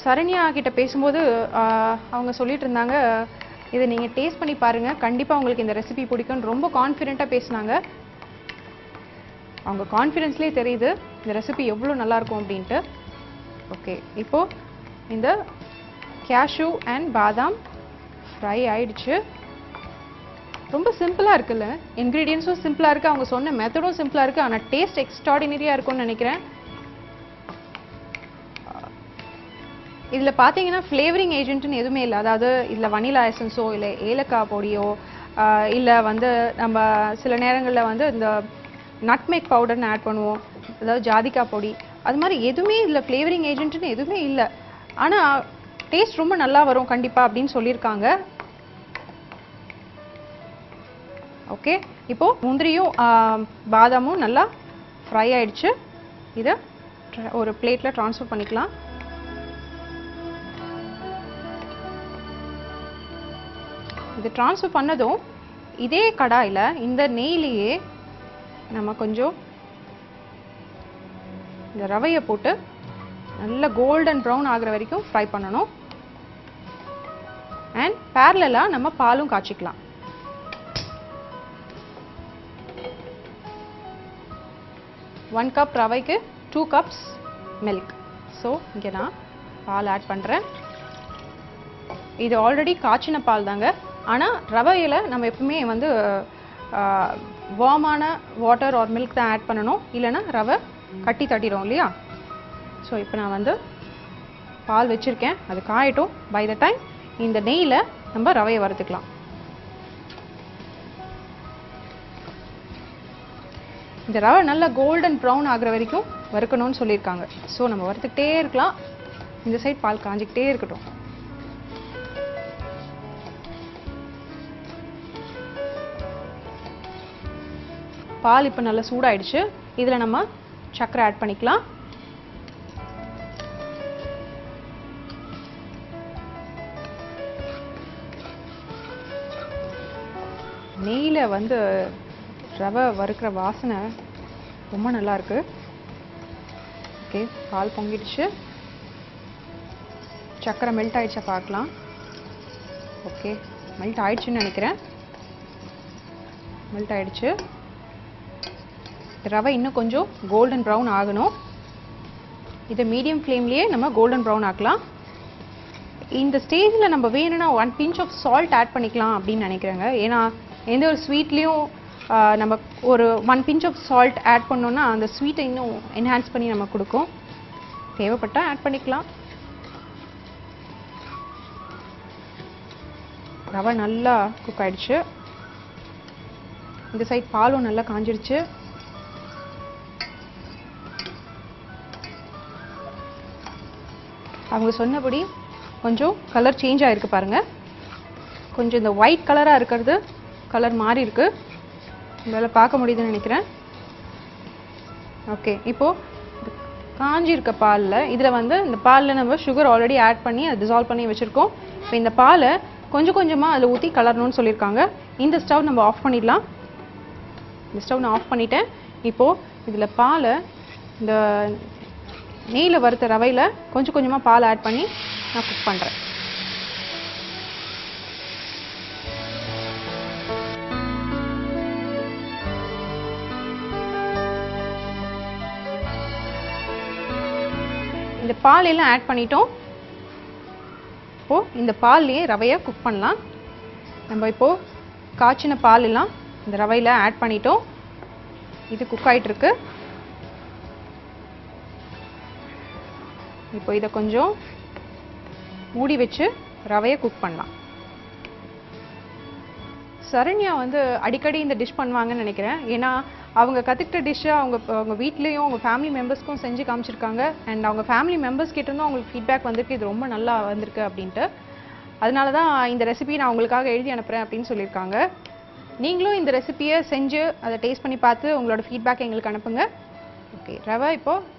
சரண்யா கிட்ட பேசும்போது அவங்க சொல்லிட்டு இருந்தாங்க, இதை நீங்கள் டேஸ்ட் பண்ணி பாருங்கள், கண்டிப்பாக உங்களுக்கு இந்த ரெசிபி பிடிக்கும்னு ரொம்ப கான்ஃபிடென்ட்டாக பேசினாங்க. அவங்க கான்ஃபிடென்ஸ்லேயே தெரியுது இந்த ரெசிபி எவ்வளோ நல்லாயிருக்கும் அப்படின்ட்டு. ஓகே, இப்போது இந்த கேஷ்யூ அண்ட் பாதாம் ஃப்ரை ஆயிடுச்சு. ரொம்ப சிம்பிளாக இருக்குல்ல, இன்க்ரீடியன்ஸும் சிம்பிளாக இருக்குது, அவங்க சொன்ன மெத்தடும் சிம்பிளாக இருக்குது, ஆனால் டேஸ்ட் எக்ஸ்ட்ராடினரியாக இருக்கும்னு நினைக்கிறேன். இதில் பார்த்தீங்கன்னா ஃப்ளேவரிங் ஏஜென்ட்னு எதுவுமே இல்லை. அதாவது இதில் வனிலா எசன்ஸோ இல்லை ஏலக்காய் பொடியோ இல்லை வந்து நம்ம சில நேரங்களில் வந்து இந்த நட்மேக் பவுடர்னு ஆட் பண்ணுவோம், அதாவது ஜாதிக்காய் பொடி, அது மாதிரி எதுவுமே இதில் ஃப்ளேவரிங் ஏஜென்ட்னு எதுவுமே இல்லை. ஆனால் டேஸ்ட் ரொம்ப நல்லா வரும் கண்டிப்பாக அப்படின்னு சொல்லியிருக்காங்க. ஓகே, இப்போது முந்திரியும் பாதாமும் நல்லா ஃப்ரை ஆயிடுச்சு. இதை ஒரு பிளேட்டில் ட்ரான்ஸ்ஃபர் பண்ணிக்கலாம். இது ட்ரான்ஸ்ஃபர் பண்ணதும் இதே கடாயில் இந்த நெய்லேயே நம்ம கொஞ்சம் இந்த ரவையை போட்டு நல்லா கோல்டன் ப்ரௌன் ஆகிற வரைக்கும் ஃப்ரை பண்ணணும். அண்ட் பேரலலாக நம்ம பாலும் காய்ச்சிக்கலாம். ஒன் கப் ரவைக்கு 2 கப்ஸ் மில்க். ஸோ இங்கே நான் பால் ஆட் பண்ணுறேன். இது ஆல்ரெடி காய்ச்சின பால் தாங்க. ஆனால் ரவையில் நம்ம எப்பவுமே வந்து வார்மான வாட்டர் ஆர் மில்க் தான் ஆட் பண்ணணும், இல்லைன்னா ரவை கட்டி தட்டிடும் இல்லையா. ஸோ இப்போ நான் வந்து பால் வச்சுருக்கேன், அது காயட்டும். பை த டைம் இந்த நெய்யில் நம்ம ரவையை வறுத்துக்கலாம். இந்த ரவை நல்லா கோல்டன் ப்ரௌன் ஆகிற வரைக்கும் வறுக்கணும்னு சொல்லியிருக்காங்க. ஸோ நம்ம வறுத்துக்கிட்டே இருக்கலாம். இந்த சைட் பால் காஞ்சிக்கிட்டே இருக்கட்டும். பால் இப்போ நல்லா சூடாயிடுச்சு. இதில் நம்ம சர்க்கரை ஆட் பண்ணிக்கலாம். நெய்யில் வந்து ரவை வறுக்கிற வாசனை ரொம்ப நல்லா இருக்கு. ஓகே, பால் பொங்கிடுச்சு. சர்க்கரை மெல்ட் ஆயிடுச்சா பார்க்கலாம். ஓகே, மெல்ட் ஆயிடுச்சுன்னு நினைக்கிறேன். மெல்ட் ஆயிடுச்சு. ரவை இன்னும் கொஞ்சம் கோல்டன் ப்ரௌன் ஆகணும். இதை மீடியம் ஃப்ளேம்லேயே நம்ம கோல்டன் ப்ரௌன் ஆக்கலாம். இந்த ஸ்டேஜில் நம்ம வேணும்னா 1 pinch ஆஃப் சால்ட் ஆட் பண்ணிக்கலாம் அப்படின்னு நினைக்கிறேங்க. ஏன்னா எந்த ஒரு ஸ்வீட்லேயும் நம்ம ஒரு 1 pinch ஆஃப் சால்ட் ஆட் பண்ணோன்னா அந்த ஸ்வீட்டை இன்னும் என்ஹான்ஸ் பண்ணி நம்ம கொடுக்கும். தேவைப்பட்டால் ஆட் பண்ணிக்கலாம். ரவை நல்லா குக் ஆயிடுச்சு. இந்த சைட் பாலும் நல்லா காஞ்சிடுச்சு. அவங்க சொன்னபடி கொஞ்சம் கலர் சேஞ்ச் ஆகிருக்கு பாருங்கள். கொஞ்சம் இந்த ஒயிட் கலராக இருக்கிறது கலர் மாறி இருக்கு, உங்களால் பார்க்க முடியுதுன்னு நினைக்கிறேன். ஓகே, இப்போது காஞ்சி இருக்க பாலில் இதில் வந்து இந்த பாலில் நம்ம சுகர் ஆல்ரெடி ஆட் பண்ணி அதை டிசால்வ் பண்ணி வச்சுருக்கோம். இப்போ இந்த பாலை கொஞ்சம் கொஞ்சமாக அதில் ஊற்றி கலரணும்னு சொல்லியிருக்காங்க. இந்த ஸ்டவ் நம்ம ஆஃப் பண்ணிடலாம். இந்த ஸ்டவ் நான் ஆஃப் பண்ணிட்டேன். இப்போது இதில் பாலை இந்த நெய்யில் வறுத்த ரவையில் கொஞ்சம் கொஞ்சமாக பால் ஆட் பண்ணி நான் குக் பண்ணுறேன். இந்த பால் எல்லாம் ஆட் பண்ணிட்டோம். இப்போது இந்த பால்லையே ரவையை குக் பண்ணலாம். நம்ம இப்போது காய்ச்சின பால் எல்லாம் இந்த ரவையில் ஆட் பண்ணிட்டோம். இது குக் ஆகிட்டுருக்கு. இப்போ இதை கொஞ்சம் மூடி வச்சு ரவையை குக் பண்ணலாம். சரண்யா வந்து அடிக்கடி இந்த டிஷ் பண்ணுவாங்கன்னு நினைக்கிறேன். ஏன்னா அவங்க கற்றுக்கிட்ட டிஷ்ஷை அவங்க வீட்லேயும் அவங்க ஃபேமிலி மெம்பர்ஸ்க்கும் செஞ்சு காமிச்சிருக்காங்க. அண்ட் அவங்க ஃபேமிலி மெம்பர்ஸ் கிட்டேருந்தும் அவங்களுக்கு ஃபீட்பேக் வந்திருக்கு, இது ரொம்ப நல்லா வந்திருக்கு அப்படின்ட்டு. அதனால தான் இந்த ரெசிபி நான் உங்களுக்காக எழுதி அனுப்புகிறேன் அப்படின்னு சொல்லியிருக்காங்க. நீங்களும் இந்த ரெசிபியை செஞ்சு அதை டேஸ்ட் பண்ணி பார்த்து உங்களோட ஃபீட்பேக் எங்களுக்கு அனுப்புங்க. ஓகே, ரவை இப்போது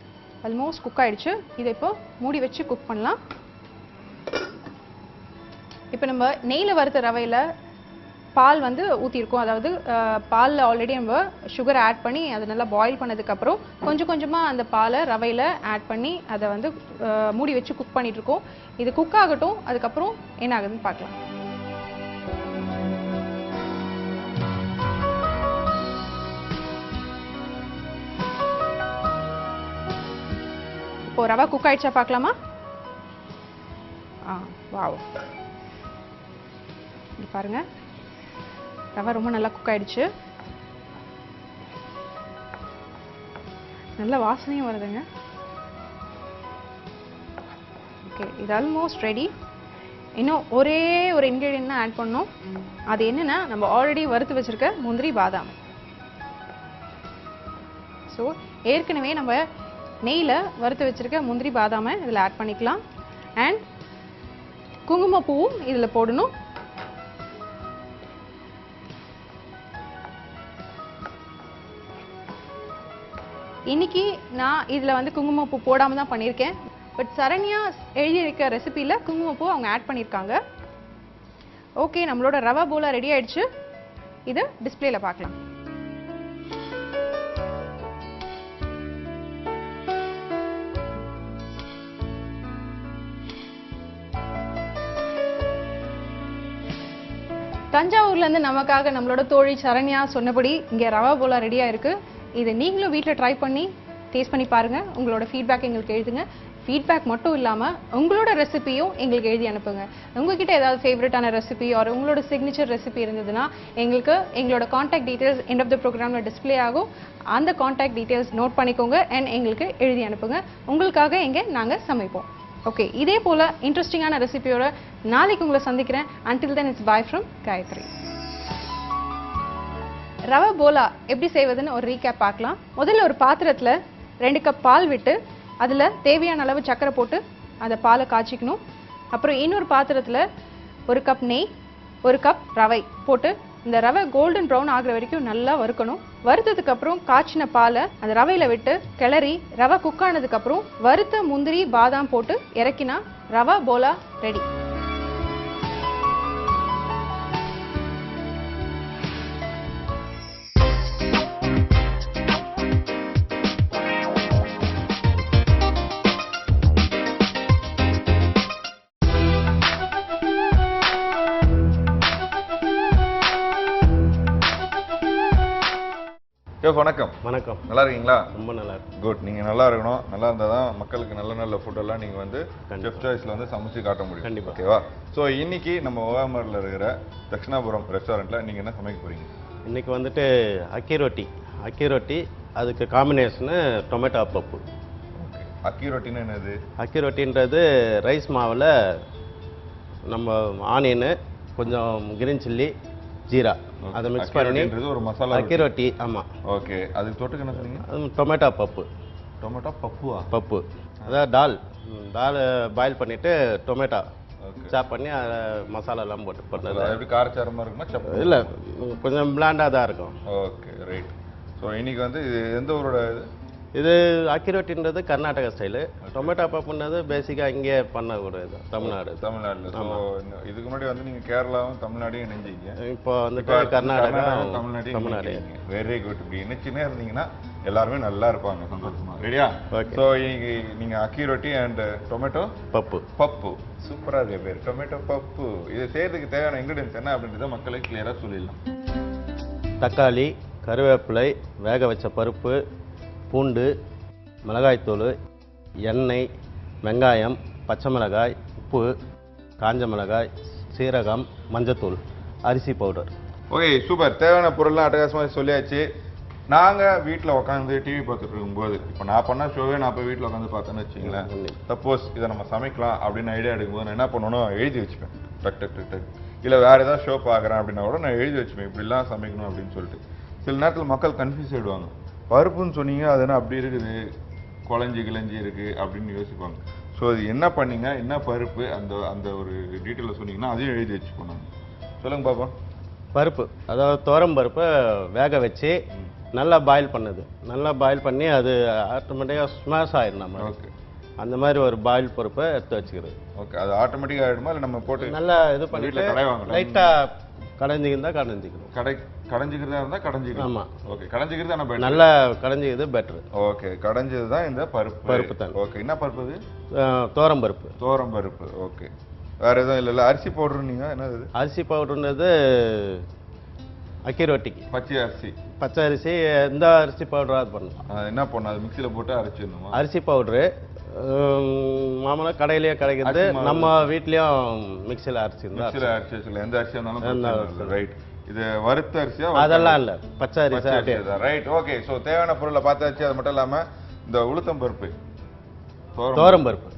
ஆல்மோஸ்ட் குக் ஆகிடுச்சு. இதை இப்போது மூடி வச்சு குக் பண்ணலாம். இப்போ நம்ம நெய்யில் வறுத்த ரவையில் பால் வந்து ஊற்றிருக்கோம். அதாவது பாலில் ஆல்ரெடி நம்ம சுகர் ஆட் பண்ணி அதை நல்லா பாயில் பண்ணதுக்கப்புறம் கொஞ்சம் கொஞ்சமாக அந்த பாலை ரவையில் ஆட் பண்ணி அதை வந்து மூடி வச்சு குக் பண்ணிகிட்ருக்கோம். இது குக் ஆகட்டும், அதுக்கப்புறம் என்ன ஆகுதுன்னு பார்க்கலாம். இப்போ ரவை குக் ஆயிடுச்சா பார்க்கலாமா? வாவ், இது பாருங்க, ரவை ரொம்ப நல்லா குக் ஆயிடுச்சு. நல்ல வாசனையும் வருதுங்க. ஓகே, இது ஆல்மோஸ்ட் ரெடி. இன்னும் ஒரே ஒரு இன்க்ரீடியன்ட் தான் ஆட் பண்ணோம். அது என்னன்னா, நம்ம ஆல்ரெடி வறுத்து வச்சிருக்க முந்திரி பாதாம். ஸோ ஏற்கனவே நம்ம நெய்யில் வறுத்து வச்சிருக்க முந்திரி பாதாமை இதில் ஆட் பண்ணிக்கலாம். அண்ட் குங்குமப்பூவும் இதில் போடணும். இன்னைக்கு நான் இதில் வந்து குங்குமப்பூ போடாமல் தான் பண்ணியிருக்கேன். பட் சரண்யா எழுதியிருக்க ரெசிபியில் குங்குமப்பூ அவங்க ஆட் பண்ணியிருக்காங்க. ஓகே, நம்மளோட ரவா போலா ரெடி ஆயிடுச்சு. இதை டிஸ்பிளேல பார்க்கலாம். தஞ்சாவூர்லேருந்து நமக்காக நம்மளோட தோழி சரண்யா சொன்னபடி இங்கே ரவா போலா ரெடியாக இருக்குது. இதை நீங்களும் வீட்டில் ட்ரை பண்ணி டேஸ்ட் பண்ணி பாருங்கள். உங்களோட ஃபீட்பேக் எங்களுக்கு எழுதுங்க. ஃபீட்பேக் மட்டும் இல்லாமல் உங்களோட ரெசிபியும் எங்களுக்கு எழுதி அனுப்புங்க. உங்ககிட்ட ஏதாவது ஃபேவரட்டான ரெசிபி ஆர் உங்களோட சிக்னேச்சர் ரெசிபி இருந்ததுன்னா எங்களுக்கு எங்களோட contact details end of the ப்ரோக்ராமில் டிஸ்பிளே ஆகும். அந்த காண்டாக்ட் டீட்டெயில்ஸ் நோட் பண்ணிக்கோங்க அண்ட் எங்களுக்கு எழுதி அனுப்புங்க. உங்களுக்காக இங்கே நாங்கள் சமைப்போம். ஓகே, இதே போல் இன்ட்ரெஸ்டிங்கான ரெசிபியோட நாளைக்கு உங்களை சந்திக்கிறேன். Until then it's bye from Gayathri. Rava போலா எப்படி செய்வதுன்னு ஒரு ரீகேப் பார்க்கலாம். முதல்ல ஒரு பாத்திரத்தில் 2 கப் பால் விட்டு அதில் தேவையான அளவு சர்க்கரை போட்டு அந்த பாலை காய்ச்சிக்கணும். அப்புறம் இன்னொரு பாத்திரத்தில் 1 கப் நெய், 1 கப் ரவை போட்டு இந்த ரவை கோல்டன் ப்ரௌன் ஆகிற வரைக்கும் நல்லா வறுக்கணும். வறுத்ததுக்கப்புறம் காய்ச்சின பாலை அந்த ரவையில் விட்டு கிளறி ரவை குக் ஆனதுக்கப்புறம் வறுத்த முந்திரி பாதாம் போட்டு இறக்கினா ரவா போலா ரெடி. வணக்கம். வணக்கம். நல்லா இருக்கீங்களா? ரொம்ப நல்லா இருக்கு. குட். நீங்கள் நல்லா இருக்கணும். நல்லா இருந்தால் தான் மக்களுக்கு நல்ல நல்ல ஃபுட்டெல்லாம் நீங்கள் வந்து செஃப் சாய்ஸில் வந்து சமைச்சு காட்ட முடியும். கண்டிப்பாக. ஓகேவா? ஸோ இன்னைக்கு நம்ம ஓஎம்ஆரில் இருக்கிற தட்சிணாபுரம் ரெஸ்டாரண்ட்டில் நீங்கள் என்ன சமைக்க போகிறீங்க? இன்னைக்கு வந்துட்டு அக்கி ரொட்டி அதுக்கு காம்பினேஷனு டொமேட்டோ பப்பு. ஓகே, அக்கி ரொட்டின்னு என்னது? அக்கி ரொட்டின்றது ரைஸ் மாவில் நம்ம ஆனியனு, கொஞ்சம் கிரீன் சில்லி, ஜீரா அதை மிக்ஸ் பண்ணி ஒரு மசாலா அக்கி ரொட்டி. ஆமாம். ஓகே, அதுக்கு தொட்டுக்கு என்ன சொன்னீங்க? அது டொமேட்டோ பப்பு. டொமேட்டோ பப்புவா? பப்பு அதாவது தால் பாயில் பண்ணிவிட்டு டொமேட்டோ சாப் பண்ணி அதை மசாலாலாம் போட்டு பண்ணது. எப்படி காரச்சாரமாக இருக்குமா? சப்பு இல்லை, கொஞ்சம் பிளாண்டாக தான் இருக்கும். Okay, right. ஸோ இன்னைக்கு வந்து இது எந்த ஊரோட இது? இது அக்கிரோட்டின்றது கர்நாடகா ஸ்டைலு, டொமேட்டோ பப்புன்றது பேசிக்காக இங்கே பண்ணக்கூடியது தமிழ்நாடு. தமிழ்நாடுல. ஸோ இதுக்கு முன்னாடி வந்து நீங்க கேரளாவும் தமிழ்நாடையும் இணைஞ்சிங்க. இப்போ வந்துட்டு கர்நாடகா தமிழ்நாடு. Very good. இப்படி இணைச்சுனே இருந்தீங்கன்னா எல்லாருமே நல்லா இருப்பாங்க, சந்தோஷமா. ரெடியா? ஸோ நீங்க அக்கி ரொட்டி அண்ட் டொமேட்டோ பப்பு. பப்பு சூப்பரா இருக்கு பேர், டொமேட்டோ பப்பு. இதை செய்யறதுக்கு தேவையான இன்கிரீடியன்ஸ் என்ன அப்படின்றத மக்களுக்கு கிளியரா சொல்லிடலாம். தக்காளி, கருவேப்பிலை, வேக வச்ச பருப்பு, பூண்டு, மிளகாய்த்தூள், எண்ணெய், வெங்காயம், பச்சை மிளகாய், உப்பு, காஞ்ச மிளகாய், சீரகம், மஞ்சத்தூள், அரிசி பவுடர். Okay super. தேவையான பொருள்லாம் அட்டகாசமாக சொல்லியாச்சு. நாங்கள் வீட்டில் உட்காந்து டிவி பார்த்துட்டு இருக்கும்போது, இப்போ நான் பண்ண ஷோவே நான் போய் வீட்டில் உட்காந்து பார்த்தேன்னு வச்சிங்களேன், சப்போஸ் இதை நம்ம சமைக்கலாம் அப்படின்னு ஐடியா எடுக்கும்போது நான் என்ன பண்ணணும், எழுதி வச்சுப்பேன் டக் டக் டக் டக். இல்லை வேறு ஏதாவது ஷோ பார்க்குறேன் அப்படின்னா கூட நான் எழுதி வச்சுப்பேன் இப்படிலாம் சமைக்கணும் அப்படின்னு சொல்லிட்டு. சில நேரத்தில் மக்கள் கன்ஃபியூஸ் ஆகிடுவாங்க. பருப்புன்னு சொன்னீங்க அது என்ன அப்படி இருக்குது, குழஞ்சி கிழஞ்சி இருக்குது அப்படின்னு யோசிப்பாங்க. ஸோ அது என்ன பண்ணீங்க, என்ன பருப்பு, அந்த அந்த ஒரு டீட்டெயிலில் சொன்னீங்கன்னா அதையும் எழுதி வச்சுப்போம் நாங்கள். சொல்லுங்கள் பாப்பா. பருப்பு அதாவது துவரம் பருப்பை வேக வச்சு நல்லா பாயில் பண்ணுது. நல்லா பாயில் பண்ணி அது ஆட்டோமேட்டிக்காக ஸ்மாஷ் ஆகிடும் நம்ம. ஓகே. அந்த மாதிரி ஒரு பாயில் பருப்பை எடுத்து வச்சுக்கிறது. ஓகே. அது ஆட்டோமேட்டிக்காக ஆகிடுமா இல்லை நம்ம போட்டு நல்லா இது பண்ணிட்டு லைட்டாக கடைஞ்சிக்கிறதா கடைஞ்சிக்கணும். கடைஞ்சிக்கிறதா இருந்தால் கடைஞ்சிக்கணும். ஆமாம். ஓகே. கடைஞ்சிக்கிறது நம்ம நல்லா கடைஞ்சிக்கிறது பெட்ரு. ஓகே. கடைஞ்சது தான் இந்த பருப்பு தான். ஓகே. என்ன பருப்பு அது? துவரம் பருப்பு. துவரம் பருப்பு. ஓகே. வேறு எதுவும் இல்லை. அரிசி பவுடர் நீங்கள் என்னது? அரிசி பவுடர்ன்றது அக்கி ரொட்டிக்கு பச்சை அரிசி. பச்சை அரிசி எந்த அரிசி பவுடராக அது பண்ணலாம். என்ன பண்ணணும், அது மிக்சியில் போட்டு அரைச்சிடணுமா? அரிசி பவுட்ரு மாமூலாக கடையிலேயே கிடைக்கிறது, நம்ம வீட்லேயும் மிக்சியில் அரைச்சிருந்தா மிக்சியில் அரைச்சி வச்சுக்கலாம். எந்த அரிசியாக இருந்தாலும் ரைட். இது வறுத்த அரிசியா? அதெல்லாம் இல்லை, பச்சை அரிசி. ரைட். ஓகே. ஸோ தேவையான பொருளை பார்த்தாச்சு. அது மட்டும் இல்லாமல் இந்த உளுத்தம் பருப்பு, துவரம் பருப்பு.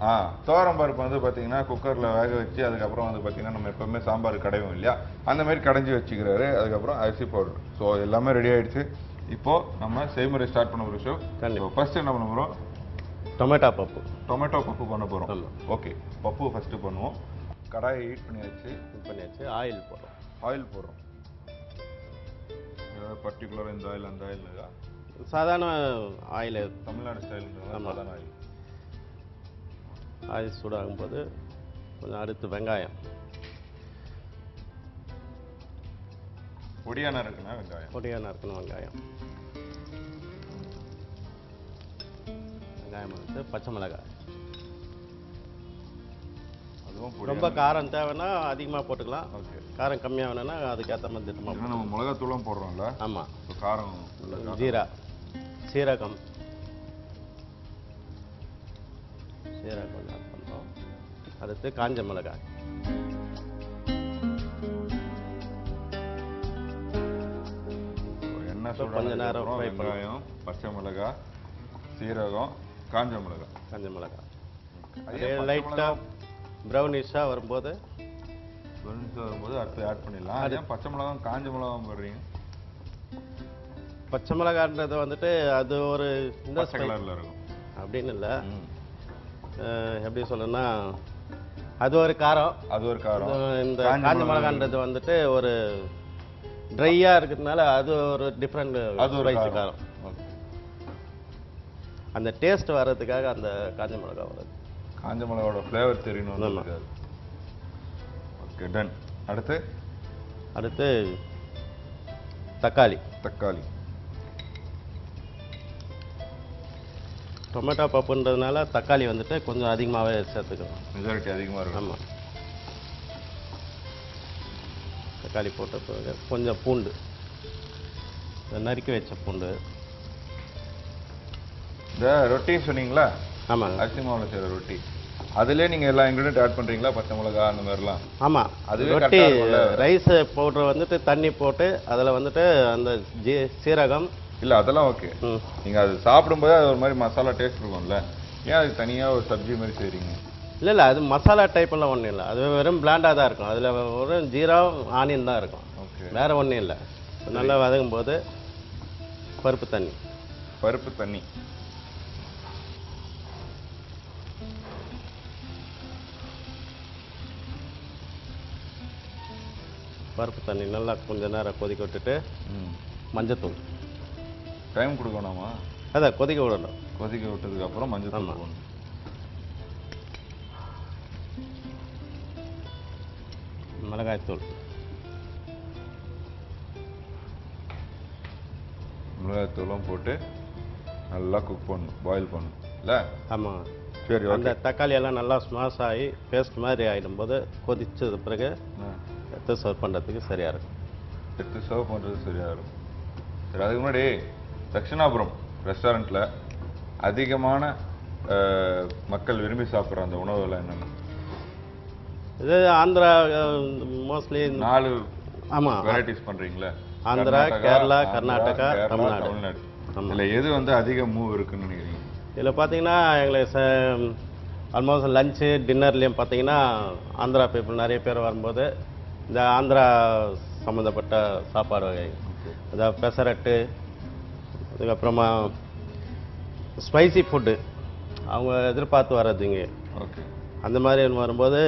துவரம் பருப்பு வந்து பார்த்தீங்கன்னா குக்கரில் வேக வச்சு அதுக்கப்புறம் வந்து பார்த்தீங்கன்னா நம்ம எப்பவுமே சாம்பார் கடையும் இல்லையா, அந்த மாதிரி கடைஞ்சி வச்சுக்கிறாரு. அதுக்கப்புறம் அரிசி பவுடர். ஸோ எல்லாமே ரெடி ஆகிடுச்சு. இப்போது நம்ம செய்முறை ஸ்டார்ட் பண்ண போகிற ஷோ. ஃபர்ஸ்ட் என்ன பண்ண போகிறோம்? டொமேட்டோ பப்பு. டொமேட்டோ பப்பு பண்ண போகிறோம். ஓகே. பப்பு ஃபஸ்ட்டு பண்ணுவோம். கடாயை ஹீட் பண்ணியாச்சு. ஆயில் போடுறோம். ஆயில் போடுறோம். பர்டிகுலராக இந்த ஆயில் அந்த ஆயில் சாதாரண ஆயில், தமிழ்நாடு ஸ்டைல் சாதாரண ஆயில். ஆயில் சூடாகும்போது கொஞ்சம் அடுத்து வெங்காயம். பொடியான இருக்குன்னா வெங்காயம். பொடியான இருக்கணும் வெங்காயம். வெங்காயம் வந்து பச்சை மிளகாய். அதுவும் ரொம்ப காரம் தேவைன்னா அதிகமாக போட்டுக்கலாம். ஓகே. காரம் கம்மியாக வேணும்னா அதுக்கேற்ற மாதிரி திட்டமாக. நம்ம மிளகாத்தூளும் போடுறோம்ல. ஆமாம். காரம். ஜீரா, சீரகம் கொஞ்சம் ஆட் பண்ணுறோம். அடுத்து காஞ்ச மிளகாய். எண்ணெய் கொஞ்ச நேரம் ஃப்ரை வெங்காயம், பச்சை மிளகாய், சீரகம், காஞ்ச மிளகாய். அதே லைட்டாக ப்ரௌனிஷாக வரும்போது அடுத்து ஆட் பண்ணிடலாம். அதே பச்சை மிளகாய் காஞ்ச மிளகாய் போடுறீங்க. பச்சை மிளகான்றது வந்துட்டு அது ஒரு இந்த கலரில் இருக்கும் அப்படின்னு இல்லை. எப்படி சொல்லணும்னா அது ஒரு காரம். இந்த காஞ்ச மிளகான்றது வந்துட்டு ஒரு ட்ரையா இருக்கிறதுனால அது ஒரு டிஃப்ரெண்ட், அது ஒரு காரம். அந்த டேஸ்ட் வர்றதுக்காக அந்த காஞ்ச மிளகாய் வருது. காஞ்ச மிளகாவோட ஃப்ளேவர் தெரியணும். Okay done. அடுத்து தக்காளி. டொமேட்டோ பப்புன்றதுனால தக்காளி வந்துட்டு கொஞ்சம் அதிகமாகவே சேர்த்துக்கணும். மெஜாரிட்டி அதிகமாக இருக்கும். ஆமாம். தக்காளி போட்ட பிறகு கொஞ்சம் பூண்டு, நறுக்கி வச்ச பூண்டு. இந்த ரொட்டி சொன்னீங்களா? ஆமாங்க. அரிசி மாவில் செய்கிற ரொட்டி. அதுலேயே நீங்கள் எல்லா இன்க்ரீடியன்ட் ஆட் பண்ணுறீங்களா? பச்சை மிளகா அந்த மாதிரிலாம். ஆமாம். அது ரொட்டி ரைஸ் பவுடர் வந்துட்டு தண்ணி போட்டு அதில் வந்துட்டு அந்த சீரகம். இல்லை அதெல்லாம் ஓகே. நீங்கள் அது சாப்பிடும்போது அது ஒரு மாதிரி மசாலா டேஸ்ட் இருக்கும்ல, ஏன் அதுக்கு தனியாக ஒரு சப்ஜி மாதிரி செய்கிறீங்க? இல்லை அது மசாலா டைப்பெல்லாம் ஒன்றும் இல்லை. அது வெறும் பிளாண்டாக தான் இருக்கும். அதில் வெறும் ஜீரா ஆனியன் தான் இருக்கும். ஓகே. வேறு ஒன்றும் இல்லை. நல்லா வதங்கும் போது பருப்பு தண்ணி. பருப்பு தண்ணி நல்லா கொஞ்ச நேரம் கொதிக்க விட்டுட்டு மஞ்சத்தூள். டைம் கொடுக்கணுமா? அதான் கொதிக்க விடணும். கொதிக்க விட்டதுக்கு அப்புறம் மஞ்சள் தூள் ஆமா. போடணும். மிளகாய்த்தூள், மிளகாய்த்தூளும் போட்டு நல்லா குக் பண்ணணும், பாயில் பண்ணணும் இல்லை? ஆமாம். சரி, அந்த தக்காளி எல்லாம் நல்லா ஸ்மாஷ் ஆகி பேஸ்ட் மாதிரி ஆகிடும்போது கொதிச்சது பிறகு எடுத்து சர்வ் பண்ணுறதுக்கு சரியாக இருக்கும். எடுத்து சர்வ் பண்ணுறது சரியாக இருக்கும். சரி, அதுக்கு முன்னாடி தட்சிணாபுரம் ரெஸ்டாரண்ட்டில் அதிகமான மக்கள் விரும்பி சாப்பிட்ற அந்த உணவுகள் என்னென்ன? இது ஆந்திரா மோஸ்ட்லி 4 ஆமாம். வெரைட்டிஸ் பண்ணுறீங்களா? ஆந்திரா, கேரளா, கர்நாடகா, தமிழ்நாடு. தமிழ்நாடு. இதில் எது வந்து அதிக மூவ் இருக்குன்னு நினைக்கிறீங்க? இதில் பார்த்தீங்கன்னா எங்களுக்கு ஆல்மோஸ்ட் லஞ்சு டின்னர்லேயும் பார்த்தீங்கன்னா ஆந்திரா பீப்புள் நிறைய பேர் வரும்போது இந்த ஆந்திரா சம்மந்தப்பட்ட சாப்பாடு வகை, அதாவது பெசரட்டு, அதுக்கப்புறமா ஸ்பைசி ஃபுட்டு அவங்க எதிர்பார்த்து வர்றதுங்க. ஓகே. அந்த மாதிரி வரும்போது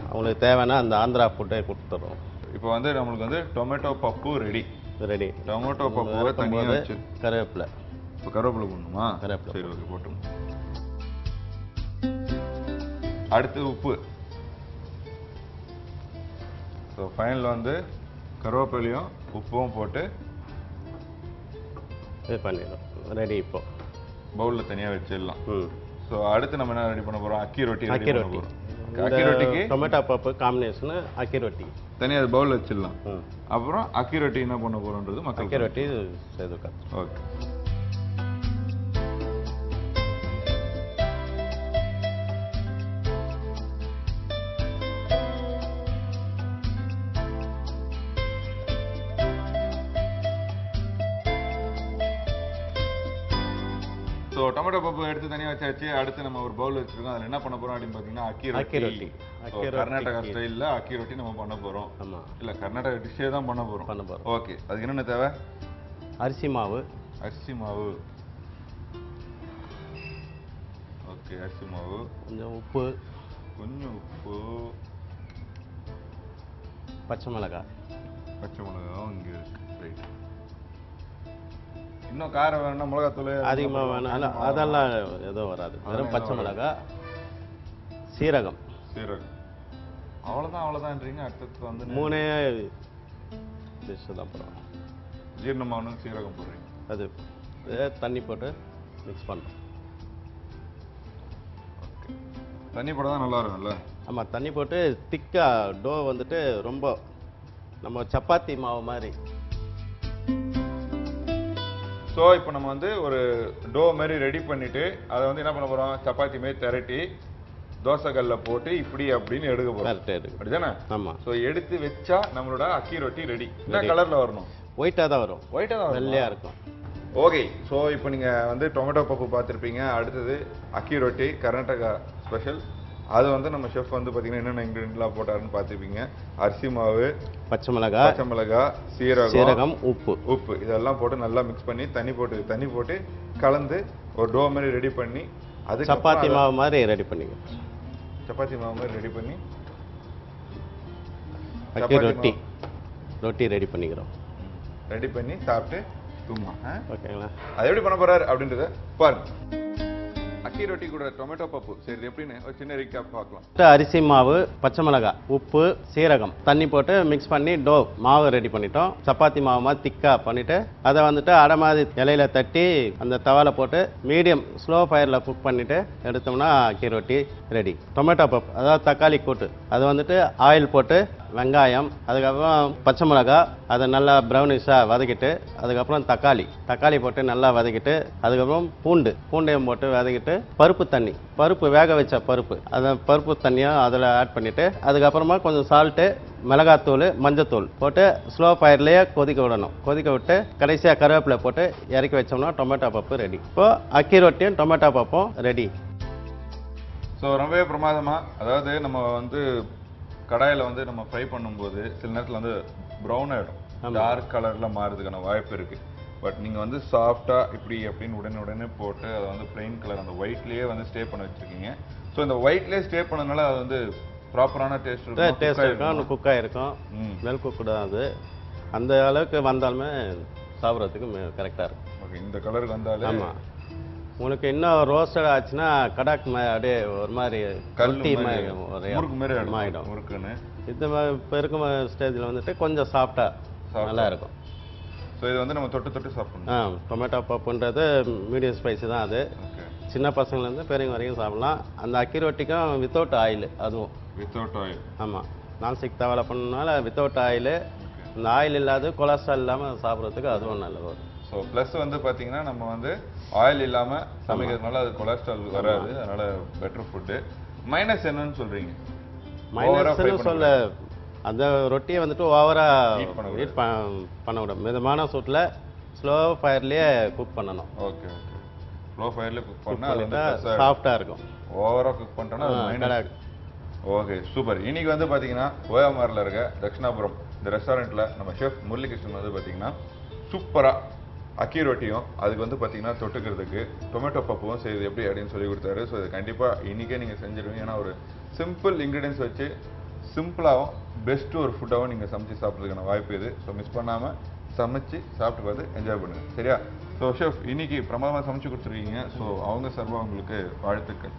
அவங்களுக்கு தேவைன்னா அந்த ஆந்திரா ஃபுட்டை கொடுத்துட்றோம். இப்போ வந்து நம்மளுக்கு வந்து டொமேட்டோ பப்பு ரெடி. ரெடி. டொமேட்டோ பப்புவை தனியாக வச்சு கருவேப்பிலை. இப்போ கருவேப்பிலை போடணுமா? கருவேப்பிலை. சரி, ஓகே, போட்டோம். அடுத்து உப்பு. ஸோ ஃபைனல் வந்து கருவேப்பிலையும் உப்பும் போட்டு இது பண்ணிடுறோம். ரெடி. இப்போ பவுலில் தனியாக வச்சிடலாம். ம். ஸோ அடுத்து நம்ம என்ன ரெடி பண்ண போகிறோம்? அக்கி ரொட்டி ரெடி அக்கி பண்ண ரொட்டி. போகிறோம். அக்கி ரொட்டிக்கு டொமேட்டோ பப்பு காம்பினேஷனு அக்கி ரொட்டி தனியாக பவுலில் வச்சிடலாம். ம். அப்புறம் அக்கி ரொட்டி என்ன பண்ண போகிறோன்றது அக்கி மக்கள். ரொட்டி செய்து காத்து. ஓகே. ஸோ டொமேட்டோ பப்பு எடுத்து தனியாக வச்சாச்சு. அடுத்து நம்ம ஒரு பவுல் வச்சிருக்கோம். அதில் என்ன பண்ண போகிறோம் அப்படின்னு பார்த்தீங்கன்னா அக்கி அக்கி ரொட்டி. ரொட்டி. கர்நாடகா ஸ்டைலில் அக்கி ரொட்டி நம்ம பண்ண போகிறோம். ஆமாம். இல்லை, கர்நாடகா டிஷ்ஷே தான் பண்ண போகிறோம். பண்ண போகிறோம். ஓகே. அதுக்கு என்னென்ன தேவை? அரிசி மாவு, அரிசி மாவு. ஓகே, அரிசி மாவு, கொஞ்சம் உப்பு, கொஞ்சம் உப்பு, பச்சை மிளகாய். பச்சை மிளகாவும் இங்கே இருக்கு. ரைட். இன்னும் காரம் வேணும்னா மிளகாத்தூள் அதிகமாக வேணாலும் அதெல்லாம் எதுவும் வராது. வெறும் பச்சை மிளகாய், சீரகம். சீரகம். அவ்வளோதான்றீங்க. அடுத்தது வந்து 3 டிஷ்ஷு தான் போடுறோம். ஜீரணமான சீரகம் போடுறீங்க. அது இதே தண்ணி போட்டு மிக்ஸ் பண்ணுறோம். ஓகே. தண்ணி போட தான் நல்லா இருக்கும்ல? ஆமாம். தண்ணி போட்டு திக்காக டோ வந்துட்டு ரொம்ப நம்ம சப்பாத்தி மாவு மாதிரி. ஸோ இப்போ நம்ம வந்து ஒரு டோ மாதிரி ரெடி பண்ணிட்டு அதை வந்து என்ன பண்ண போகிறோம்? சப்பாத்தி மாதிரி திரட்டி தோசைக்கல்லில் போட்டு இப்படி அப்படின்னு எடுக்க போகிறோம். கரெக்டாக எடுக்கும். அப்படிதானே? ஆமாம். ஸோ எடுத்து வச்சா நம்மளோட அக்கி ரொட்டி ரெடி. என்ன கலரில் வரணும்? ஒயிட்டாக தான் வரும். ஒயிட்டாக தான் வரும். வெள்ளையாக இருக்கும். ஓகே. ஸோ இப்போ நீங்கள் வந்து டொமேட்டோ பப்பு பார்த்துருப்பீங்க. அடுத்தது அக்கி ரொட்டி கர்நாடகா ஸ்பெஷல். அது வந்து நம்ம ஷெஃப் வந்து பார்த்தீங்கன்னா என்னென்ன இன்க்ரீடியன்ட்லாம் போட்டாருன்னு பார்த்துருப்பீங்க. அரிசி மாவு, பச்சை மிளகாய், சீரகம், உப்பு இதெல்லாம் போட்டு நல்லா மிக்ஸ் பண்ணி தண்ணி போட்டு கலந்து ஒரு டோ மாதிரி ரெடி பண்ணி அது சப்பாத்தி மாவு மாதிரி ரெடி பண்ணிக்க. சப்பாத்தி மாவு மாதிரி ரெடி பண்ணி ரொட்டி ரெடி பண்ணிக்கிறோம். ரெடி பண்ணி சாப்பிட்டு தூமா. ஓகேங்களா? அது எப்படி பண்ண போறாரு அப்படின்றத பாருங்க. அக்கி ரொட்டி கூட டொமேட்டோ பப்பு. சரி, எப்படின்னு ஒரு சின்ன ரீகேப் பார்க்கலாம். அரிசி மாவு, பச்சை மிளகாய், உப்பு, சீரகம் தண்ணி போட்டு மிக்ஸ் பண்ணி டோ மாவு ரெடி பண்ணிட்டோம். சப்பாத்தி மாவு மாதிரி திக்காக பண்ணிவிட்டு அதை வந்துட்டு அடை மாதிரி இலையில தட்டி அந்த தவால போட்டு மீடியம் ஸ்லோ ஃபயரில் குக் பண்ணிவிட்டு எடுத்தோம்னா அக்கி ரொட்டி ரெடி. டொமேட்டோ பப் அதாவது தக்காளி கூட்டு. அது வந்துட்டு ஆயில் போட்டு வெங்காயம், அதுக்கப்புறம் பச்சை மிளகாய் அதை நல்லா ப்ரௌனிஷாக வதக்கிட்டு அதுக்கப்புறம் தக்காளி போட்டு நல்லா வதக்கிட்டு அதுக்கப்புறம் பூண்டையும் போட்டு வதக்கிட்டு பருப்பு வேக வச்ச பருப்பு அதை பருப்பு தண்ணியும் அதில் ஆட் பண்ணிவிட்டு அதுக்கப்புறமா கொஞ்சம் சால்ட்டு, மிளகாத்தூள், மஞ்சத்தூள் போட்டு ஸ்லோ ஃபயர்லேயே கொதிக்க விட்டு கடைசியாக கருவேப்பிலை போட்டு இறக்கி வச்சோம்னா டொமேட்டோ பப்பு ரெடி. இப்போது அக்கி ரொட்டியும் டொமேட்டோ பப்பும் ரெடி. ஸோ ரொம்பவே பிரமாதமாக, அதாவது நம்ம வந்து கடாயில் வந்து நம்ம ஃப்ரை பண்ணும்போது சில நேரத்தில் வந்து ப்ரௌன் ஆகிடும், டார்க் கலரில் மாறுறதுக்கான வாய்ப்பு இருக்குது. பட் நீங்கள் வந்து சாஃப்டாக இப்படி அப்படின்னு உடனே போட்டு அதை வந்து பிளெயின் கலர் அந்த ஒயிட்லேயே வந்து ஸ்டே பண்ண வச்சுருக்கீங்க. ஸோ இந்த ஒயிட்லேயே ஸ்டே பண்ணனால அது வந்து ப்ராப்பரான டேஸ்ட் இருக்கும். குக்காக இருக்கும். வெல் குக்கு தான் அது. அந்த அளவுக்கு வந்தாலுமே சாப்பிட்றதுக்கு கரெக்டாக இருக்கும். ஓகே. இந்த கலருக்கு வந்தாலே ஆமாம் உங்களுக்கு இன்னும் ரோஸ்டட் ஆச்சுன்னா கடாக் அப்படியே ஒரு மாதிரி கல்லு ரொட்டி மாதிரி ஒரு முறுக்கு மாதிரி ஆகிடும். முறுக்குன்னு இது இப்போ இருக்கும் ஸ்டேஜில் வந்துட்டு கொஞ்சம் சாஃப்டாக நல்லா இருக்கும். ஸோ இது வந்து நம்ம தொட்டு சாப்பிடணும். டொமேட்டோ பப்புன்றது மீடியம் ஸ்பைசி தான் அது. சின்ன பசங்கள்லேருந்து பெரியவங்க வரைக்கும் சாப்பிடலாம். அந்த அக்கி ரொட்டிக்கும் வித்தவுட் ஆயில், அதுவும் வித்தவுட் ஆயில். ஆமாம், நான்ஸ்டிக் தவால பண்ணனால வித்தவுட் ஆயில். இந்த ஆயில் இல்லாத கொலஸ்ட்ரால் இல்லாமல் சாப்பிட்றதுக்கு அதுவும் நல்லது. ஸோ ப்ளஸ் வந்து பார்த்தீங்கன்னா நம்ம வந்து ஆயில் இல்லாமல் சமைக்கிறதுனால அது கொலஸ்ட்ரால் வராது, அதனால பெட்டர் ஃபுட்டு. மைனஸ் என்னன்னு சொல்கிறீங்க? மைனஸ்னு சொல்ல, அந்த ரொட்டியை வந்துட்டு ஓவராக ஹீட் பண்ண விட மிதமான சூட்டில் ஸ்லோ ஃபயர்லேயே குக் பண்ணணும். ஓகே, ஸ்லோ ஃபயர்லேயே குக் பண்ணால் அது வந்து சாஃப்டாக இருக்கும். ஓவராக குக் பண்ணிட்டோன்னா ஓகே, சூப்பர். இன்னைக்கு வந்து பார்த்தீங்கன்னா ஓயாமாரில் இருக்க தட்சிணாபுரம் இந்த ரெஸ்டாரண்ட்டில் நம்ம ஷெஃப் முரளிகிருஷ்ணன் வந்து பார்த்தீங்கன்னா சூப்பராக அக்கி ரொட்டியும் அதுக்கு வந்து பார்த்தீங்கன்னா தொட்டுக்கிறதுக்கு டொமேட்டோ பப்பும் செய்யுது எப்படி அப்படின்னு சொல்லி கொடுத்தாரு. ஸோ இது கண்டிப்பாக இன்றைக்கே நீங்கள் செஞ்சிடுவீங்க. ஏன்னா ஒரு சிம்பிள் இன்க்ரீடியன்ஸ் வச்சு சிம்பிளாகவும் பெஸ்ட்டு ஒரு ஃபுட்டாகவும் நீங்கள் சமைச்சு சாப்பிட்றதுக்கான வாய்ப்பு இது. ஸோ மிஸ் பண்ணாமல் சமைச்சு சாப்பிட்டு பார்த்து என்ஜாய் பண்ணுங்கள், சரியா? ஸோ ஷெஃப் இன்னைக்கு பிரமாதமாக சமைச்சு கொடுத்துருக்கீங்க. ஸோ அவங்க சார்பாக உங்களுக்கு வாழ்த்துக்கள்.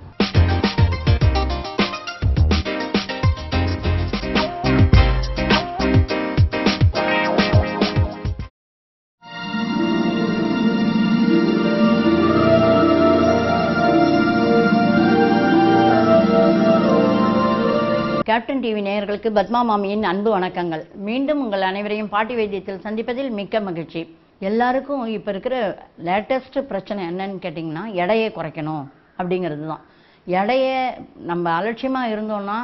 கேப்டன் டிவி நேயர்களுக்கு பத்மா மாமியின் அன்பு வணக்கங்கள். மீண்டும் உங்கள் அனைவரையும் பாட்டி வைத்தியத்தில் சந்திப்பதில் மிக்க மகிழ்ச்சி. எல்லாருக்கும் இப்போ இருக்கிற லேட்டஸ்ட் பிரச்சனை என்னன்னு கேட்டிங்கன்னா எடையை குறைக்கணும் அப்படிங்கிறது தான். எடையை நம்ம அலட்சியமாக இருந்தோம்னா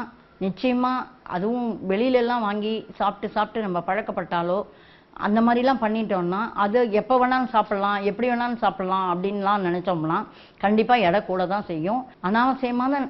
நிச்சயமாக, அதுவும் வெளியிலெல்லாம் வாங்கி சாப்பிட்டு நம்ம பழக்கப்பட்டாலோ அந்த மாதிரிலாம் பண்ணிட்டோம்னா அது எப்போ வேணாலும் சாப்பிட்லாம், எப்படி வேணாலும் சாப்பிட்லாம் அப்படின்லாம் நினச்சோம்னா கண்டிப்பாக எடை கூட தான் செய்யும். அனாவசியமான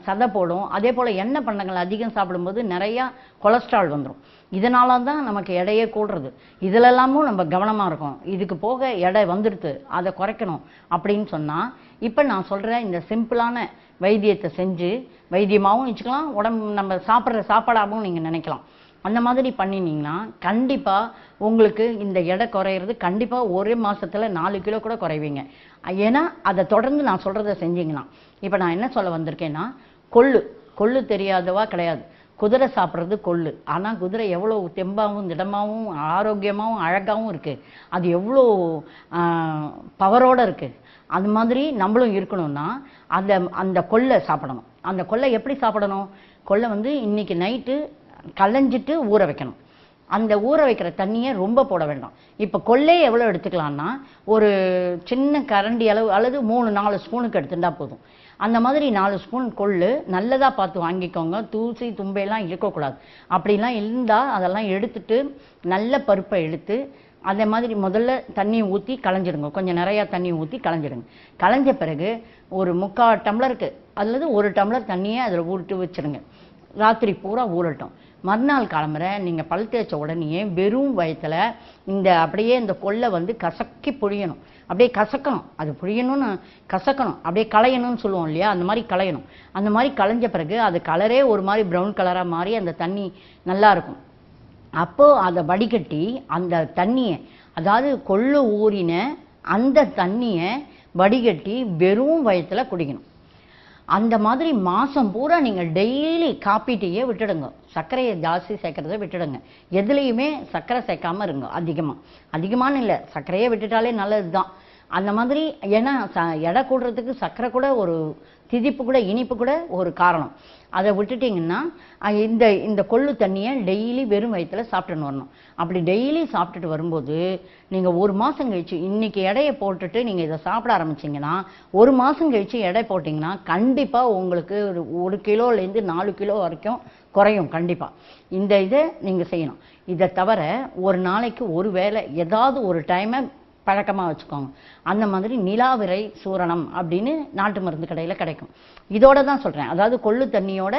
சதை போடும். அதே போல் எண்ணெய் பண்டங்கள் அதிகம் சாப்பிடும்போது நிறையா கொலஸ்ட்ரால் வந்துடும். இதனால தான் நமக்கு எடையே கூடுறது. இதிலெல்லாமும் நம்ம கவனமாக இருக்கணும். இதுக்கு போக எடை வந்துடுது, அதை குறைக்கணும் அப்படின்னு சொன்னால் இப்போ நான் சொல்கிற இந்த சிம்பிளான வைத்தியத்தை செஞ்சு வைத்தியமாகவும் வச்சுக்கலாம், உடம்பு நம்ம சாப்பிட்ற சாப்பாடாகவும் நீங்கள் நினைக்கலாம். அந்த மாதிரி பண்ணினீங்கன்னா கண்டிப்பாக உங்களுக்கு இந்த எடை குறையிறது கண்டிப்பாக ஒரே மாதத்தில் 4 கிலோ கூட குறைவீங்க. ஏன்னா அதை தொடர்ந்து நான் சொல்கிறத செஞ்சீங்கன்னா. இப்போ நான் என்ன சொல்ல வந்திருக்கேன்னா, கொள்ளு தெரியாதவா கிடையாது. குதிரை சாப்பிட்றது கொள்ளு. ஆனால் குதிரை எவ்வளோ தெம்பாகவும் திடமாகவும் ஆரோக்கியமாகவும் அழகாகவும் இருக்குது, அது எவ்வளோ பவரோடு இருக்குது. அது மாதிரி நம்மளும் இருக்கணும்னா அந்த கொள்ளை சாப்பிடணும். அந்த கொள்ளை எப்படி சாப்பிடணும்? கொள்ளை வந்து இன்றைக்கி நைட்டு களைஞ்சிட்டு ஊற வைக்கணும். அந்த ஊற வைக்கிற தண்ணியை ரொம்ப போட வேண்டாம். இப்போ கொள்ளை எவ்வளோ எடுத்துக்கலான்னா ஒரு சின்ன கரண்டி அளவு அல்லது 3-4 ஸ்பூனுக்கு எடுத்துட்டா போதும். அந்த மாதிரி 4 ஸ்பூன் கொள்ளு நல்லதாக பார்த்து வாங்கிக்கோங்க. தூசி தும்பையெல்லாம் இருக்கக்கூடாது. அப்படிலாம் இருந்தால் அதெல்லாம் எடுத்துட்டு நல்ல பருப்பை எடுத்து அதே மாதிரி முதல்ல தண்ணி ஊற்றி களைஞ்சிடுங்க. கொஞ்சம் நிறையா தண்ணி ஊற்றி களைஞ்சிடுங்க. களைஞ்ச பிறகு ஒரு 3/4 டம்ளருக்கு அல்லது 1 டம்ளர் தண்ணியை அதில் ஊட்டு வச்சுருங்க. ராத்திரி பூரா ஊறட்டும். மறுநாள் கிளம்புற நீங்கள் பல் தேய்ச்ச உடனே வெறும் வயத்தில் அப்படியே இந்த கொள்ளை வந்து கசக்கி புழியணும். அப்படியே கசக்கணும். அது புழியணும்னு கசக்கணும், அப்படியே களையணும்னு சொல்லுவோம் இல்லையா, அந்த மாதிரி களையணும். அந்த மாதிரி களைஞ்ச பிறகு அது கலரே ஒரு மாதிரி ப்ரௌன் கலராக மாறி அந்த தண்ணி நல்லா இருக்கும். அப்போது அதை வடிகட்டி அந்த தண்ணியை, அதாவது கொள்ளு ஊறின அந்த தண்ணியை வடிகட்டி வெறும் வயத்தில் குடிக்கணும். அந்த மாதிரி மாதம் பூரா நீங்கள் டெய்லி காப்பி டீயை விட்டுடுங்க. சர்க்கரையை ஜாஸ்தி சேர்க்கறத விட்டுடுங்க. எதுலேயுமே சர்க்கரை சேர்க்காமல் இருங்க. அதிகமான இல்லை, சர்க்கரையே விட்டுட்டாலே நல்லது தான். அந்த மாதிரி ஏன்னா எடை கூடுறதுக்கு சர்க்கரை கூட ஒரு திதிப்பு கூட இனிப்பு கூட ஒரு காரணம். அதை விட்டுட்டிங்கன்னா இந்த கொள்ளு தண்ணியை டெய்லி வெறும் வயிற்றில் சாப்பிட்டுன்னு வரணும். அப்படி டெய்லி சாப்பிட்டுட்டு வரும்போது நீங்கள் 1 மாதம் கழிச்சு இன்றைக்கி எடையை போட்டுட்டு நீங்கள் இதை சாப்பிட ஆரம்பிச்சிங்கன்னா 1 மாதம் கழிச்சு எடை போட்டிங்கன்னா கண்டிப்பாக உங்களுக்கு 1 கிலோலேருந்து 4 கிலோ வரைக்கும் குறையும். கண்டிப்பாக இந்த இதை நீங்கள் செய்யணும். இதை தவிர ஒரு நாளைக்கு ஒரு வேளை ஏதாவது ஒரு டைமை பழக்கமாக வச்சுக்கோங்க. அந்த மாதிரி நிலாவிரை சூரணம் அப்படின்னு நாட்டு மருந்து கடையில் கிடைக்கும். இதோட தான் சொல்கிறேன். அதாவது கொள்ளு தண்ணியோட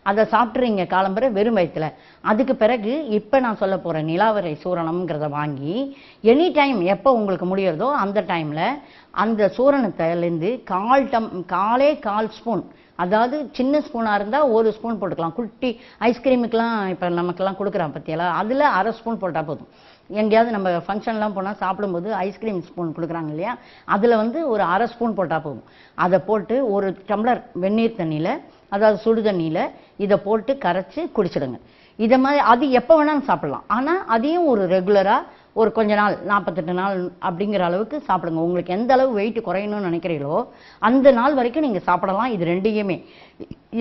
அதை சாப்பிட்றீங்க காலம்பரை வெறும் வயிற்றுல. அதுக்கு பிறகு இப்போ நான் சொல்ல போகிறேன் நிலாவிரை சூரணம்ங்கிறத வாங்கி எனி டைம் எப்போ உங்களுக்கு முடியறதோ அந்த டைமில் அந்த சூரணத்திலேருந்து காலே 1/4 ஸ்பூன் அதாவது சின்ன ஸ்பூனாக இருந்தால் ஒரு ஸ்பூன் போட்டுக்கலாம். குட்டி ஐஸ்கிரீமுக்கெலாம் இப்போ நமக்கெல்லாம் கொடுக்குறான் பற்றியெல்லாம், அதில் அரை ஸ்பூன் போட்டால் போதும். எங்கேயாவது நம்ம ஃபங்க்ஷன்லாம் போனால் சாப்பிடும்போது ஐஸ்கிரீம் ஸ்பூன் கொடுக்குறாங்க இல்லையா, அதில் வந்து ஒரு அரை ஸ்பூன் போட்டால் போதும். அதை போட்டு ஒரு டம்ளர் வெந்நீர் தண்ணியில், அதாவது சுடு தண்ணியில் இதை போட்டு கரைச்சி குடிச்சிடுங்க. இதை மாதிரி அது எப்போ வேணாலும் சாப்பிடலாம். ஆனால் அதையும் ஒரு ரெகுலராக ஒரு கொஞ்ச நாள் 48 நாள் அப்படிங்கிற அளவுக்கு சாப்பிடுங்க. உங்களுக்கு எந்த அளவு வெயிட் குறையணும்னு நினைக்கிறீங்களோ அந்த நாள் வரைக்கும் நீங்கள் சாப்பிடலாம். இது ரெண்டையுமே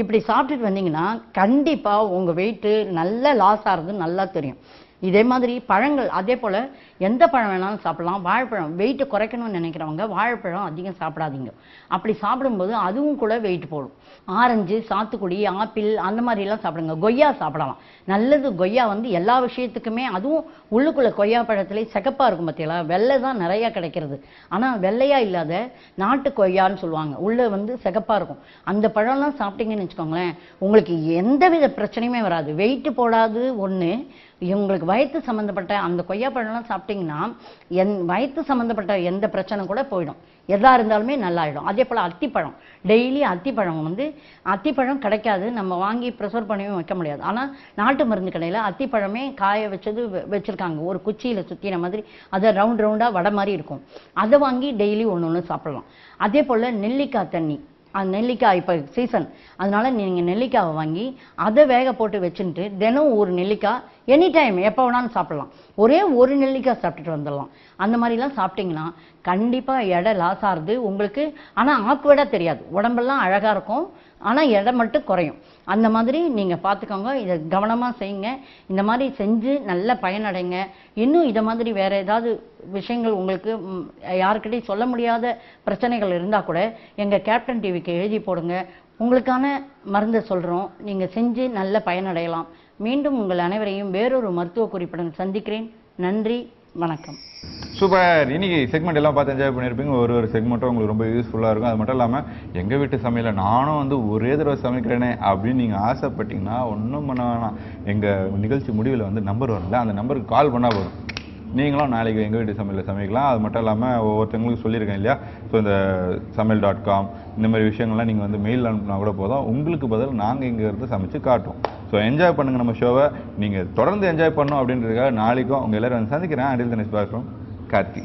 இப்படி சாப்பிட்டுட்டு வந்தீங்கன்னா கண்டிப்பாக உங்கள் வெயிட்டு நல்லா லாஸ் ஆகிறது நல்லா தெரியும். இதே மாதிரி பழங்கள் அதே போல் எந்த பழம் வேணாலும் சாப்பிடலாம். வாழைப்பழம் வெயிட்டு குறைக்கணும்னு நினைக்கிறவங்க வாழைப்பழம் அதிகம் சாப்பிடாதீங்க. அப்படி சாப்பிடும்போது அதுவும் கூட வெயிட் போடும். ஆரஞ்சு, சாத்துக்குடி, ஆப்பிள் அந்த மாதிரிலாம் சாப்பிடுங்க. கொய்யா சாப்பிடலாம், நல்லது. கொய்யா வந்து எல்லா விஷயத்துக்குமே, அதுவும் உள்ளுக்குள்ளே கொய்யா பழத்துலேயே சிகப்பாக இருக்கும் பார்த்தீங்களா, வெள்ளை தான் நிறையா கிடைக்கிறது. ஆனால் வெள்ளையாக இல்லாத நாட்டு கொய்யான்னு சொல்லுவாங்க, உள்ளே வந்து சிகப்பாக இருக்கும். அந்த பழம்லாம் சாப்பிட்டீங்கன்னு வச்சுக்கோங்களேன், உங்களுக்கு எந்தவித பிரச்சனையுமே வராது. வெயிட்டு போடாது ஒன்று, உங்களுக்கு வயிற்று சம்மந்தப்பட்ட அந்த கொய்யா பழம்லாம் சாப்பிட்டிங்கன்னா வயிற்று சம்மந்தப்பட்ட எந்த பிரச்சனை கூட போயிடும், எதாக இருந்தாலுமே நல்லாயிடும். அதே போல் அத்திப்பழம், டெய்லி அத்திப்பழம் வந்து அத்திப்பழம் கிடைக்காது, நம்ம வாங்கி ப்ரிசர்வ் பண்ணியும் வைக்க முடியாது. ஆனால் நாட்டு மருந்து கடையில் அத்திப்பழமே காய வச்சது வச்சுருக்காங்க, ஒரு குச்சியில் சுற்றின மாதிரி, அதை ரவுண்ட் ரவுண்டாக வடை மாதிரி இருக்கும். அதை வாங்கி டெய்லி ஒன்று ஒன்று சாப்பிடலாம். அதே போல் நெல்லிக்காய் தண்ணி, அந்த நெல்லிக்காய் இப்போ சீசன், அதனால நீங்கள் நெல்லிக்காவை வாங்கி அதை வேக போட்டு வச்சுட்டு தினம் ஒரு நெல்லிக்காய் எனி டைம் எப்போ வேணாலும் சாப்பிடலாம். ஒரே ஒரு நெல்லிக்காய் சாப்பிட்டுட்டு வந்துடலாம். அந்த மாதிரிலாம் சாப்பிட்டிங்கன்னா கண்டிப்பாக எடை லாஸ் ஆகுது உங்களுக்கு. ஆனால் ஆக்வர்டாக தெரியாது, உடம்பெல்லாம் அழகாக இருக்கும், ஆனால் எடை மட்டும் குறையும். அந்த மாதிரி நீங்கள் பார்த்துக்கோங்க, இதை கவனமாக செய்யுங்க. இந்த மாதிரி செஞ்சு நல்ல பயனடைங்க. இன்னும் இதை மாதிரி வேறு ஏதாவது விஷயங்கள் உங்களுக்கு யாருக்கிட்டையும் சொல்ல முடியாத பிரச்சனைகள் இருந்தால் கூட எங்கள் கேப்டன் டிவிக்கு எழுதி போடுங்க, உங்களுக்கான மருந்தை சொல்கிறோம், நீங்கள் செஞ்சு நல்ல பயனடையலாம். மீண்டும் உங்கள் அனைவரையும் வேறொரு மருத்துவ குறிப்புடன் சந்திக்கிறேன். நன்றி, வணக்கம். சூப்பர். இன்னைக்கு செக்மெண்ட் எல்லாம் பார்த்து என்ஜாய் பண்ணியிருப்பீங்க. ஒரு செக்மெண்ட்டும் உங்களுக்கு ரொம்ப யூஸ்ஃபுல்லாக இருக்கும். அது மட்டும் இல்லாமல் எங்கள் வீட்டு சமையலை நானும் வந்து ஒரே தடவை சமைக்கிறேனே அப்படின்னு நீங்கள் ஆசைப்பட்டீங்கன்னா ஒன்றும் பண்ண வேணாம். எங்கள் நிகழ்ச்சி முடிவில் வந்து நம்பர் வரல, அந்த நம்பருக்கு கால் பண்ணால் போதும், நீங்களும் நாளைக்கு எங்கள் வீட்டு சமையலில் சமைக்கலாம். அது மட்டும் இல்லாமல் ஒவ்வொருத்தவங்களுக்கு சொல்லியிருக்கேன் இல்லையா, ஸோ இந்த சமையல்.com இந்த மாதிரி விஷயங்கள்லாம் நீங்கள் வந்து மெயில் அனுப்புனா கூட போதும், உங்களுக்கு பதில் நாங்கள் இங்கே இருந்து சமைச்சு காட்டுவோம். ஸோ என்ஜாய் பண்ணுங்கள் நம்ம ஷோவை. நீங்கள் தொடர்ந்து என்ஜாய் பண்ணணும் அப்படின்றதுக்காக நாளைக்கும் உங்கள் எல்லோரும் வந்து சந்திக்கிறேன். Until the next bye from Karthi.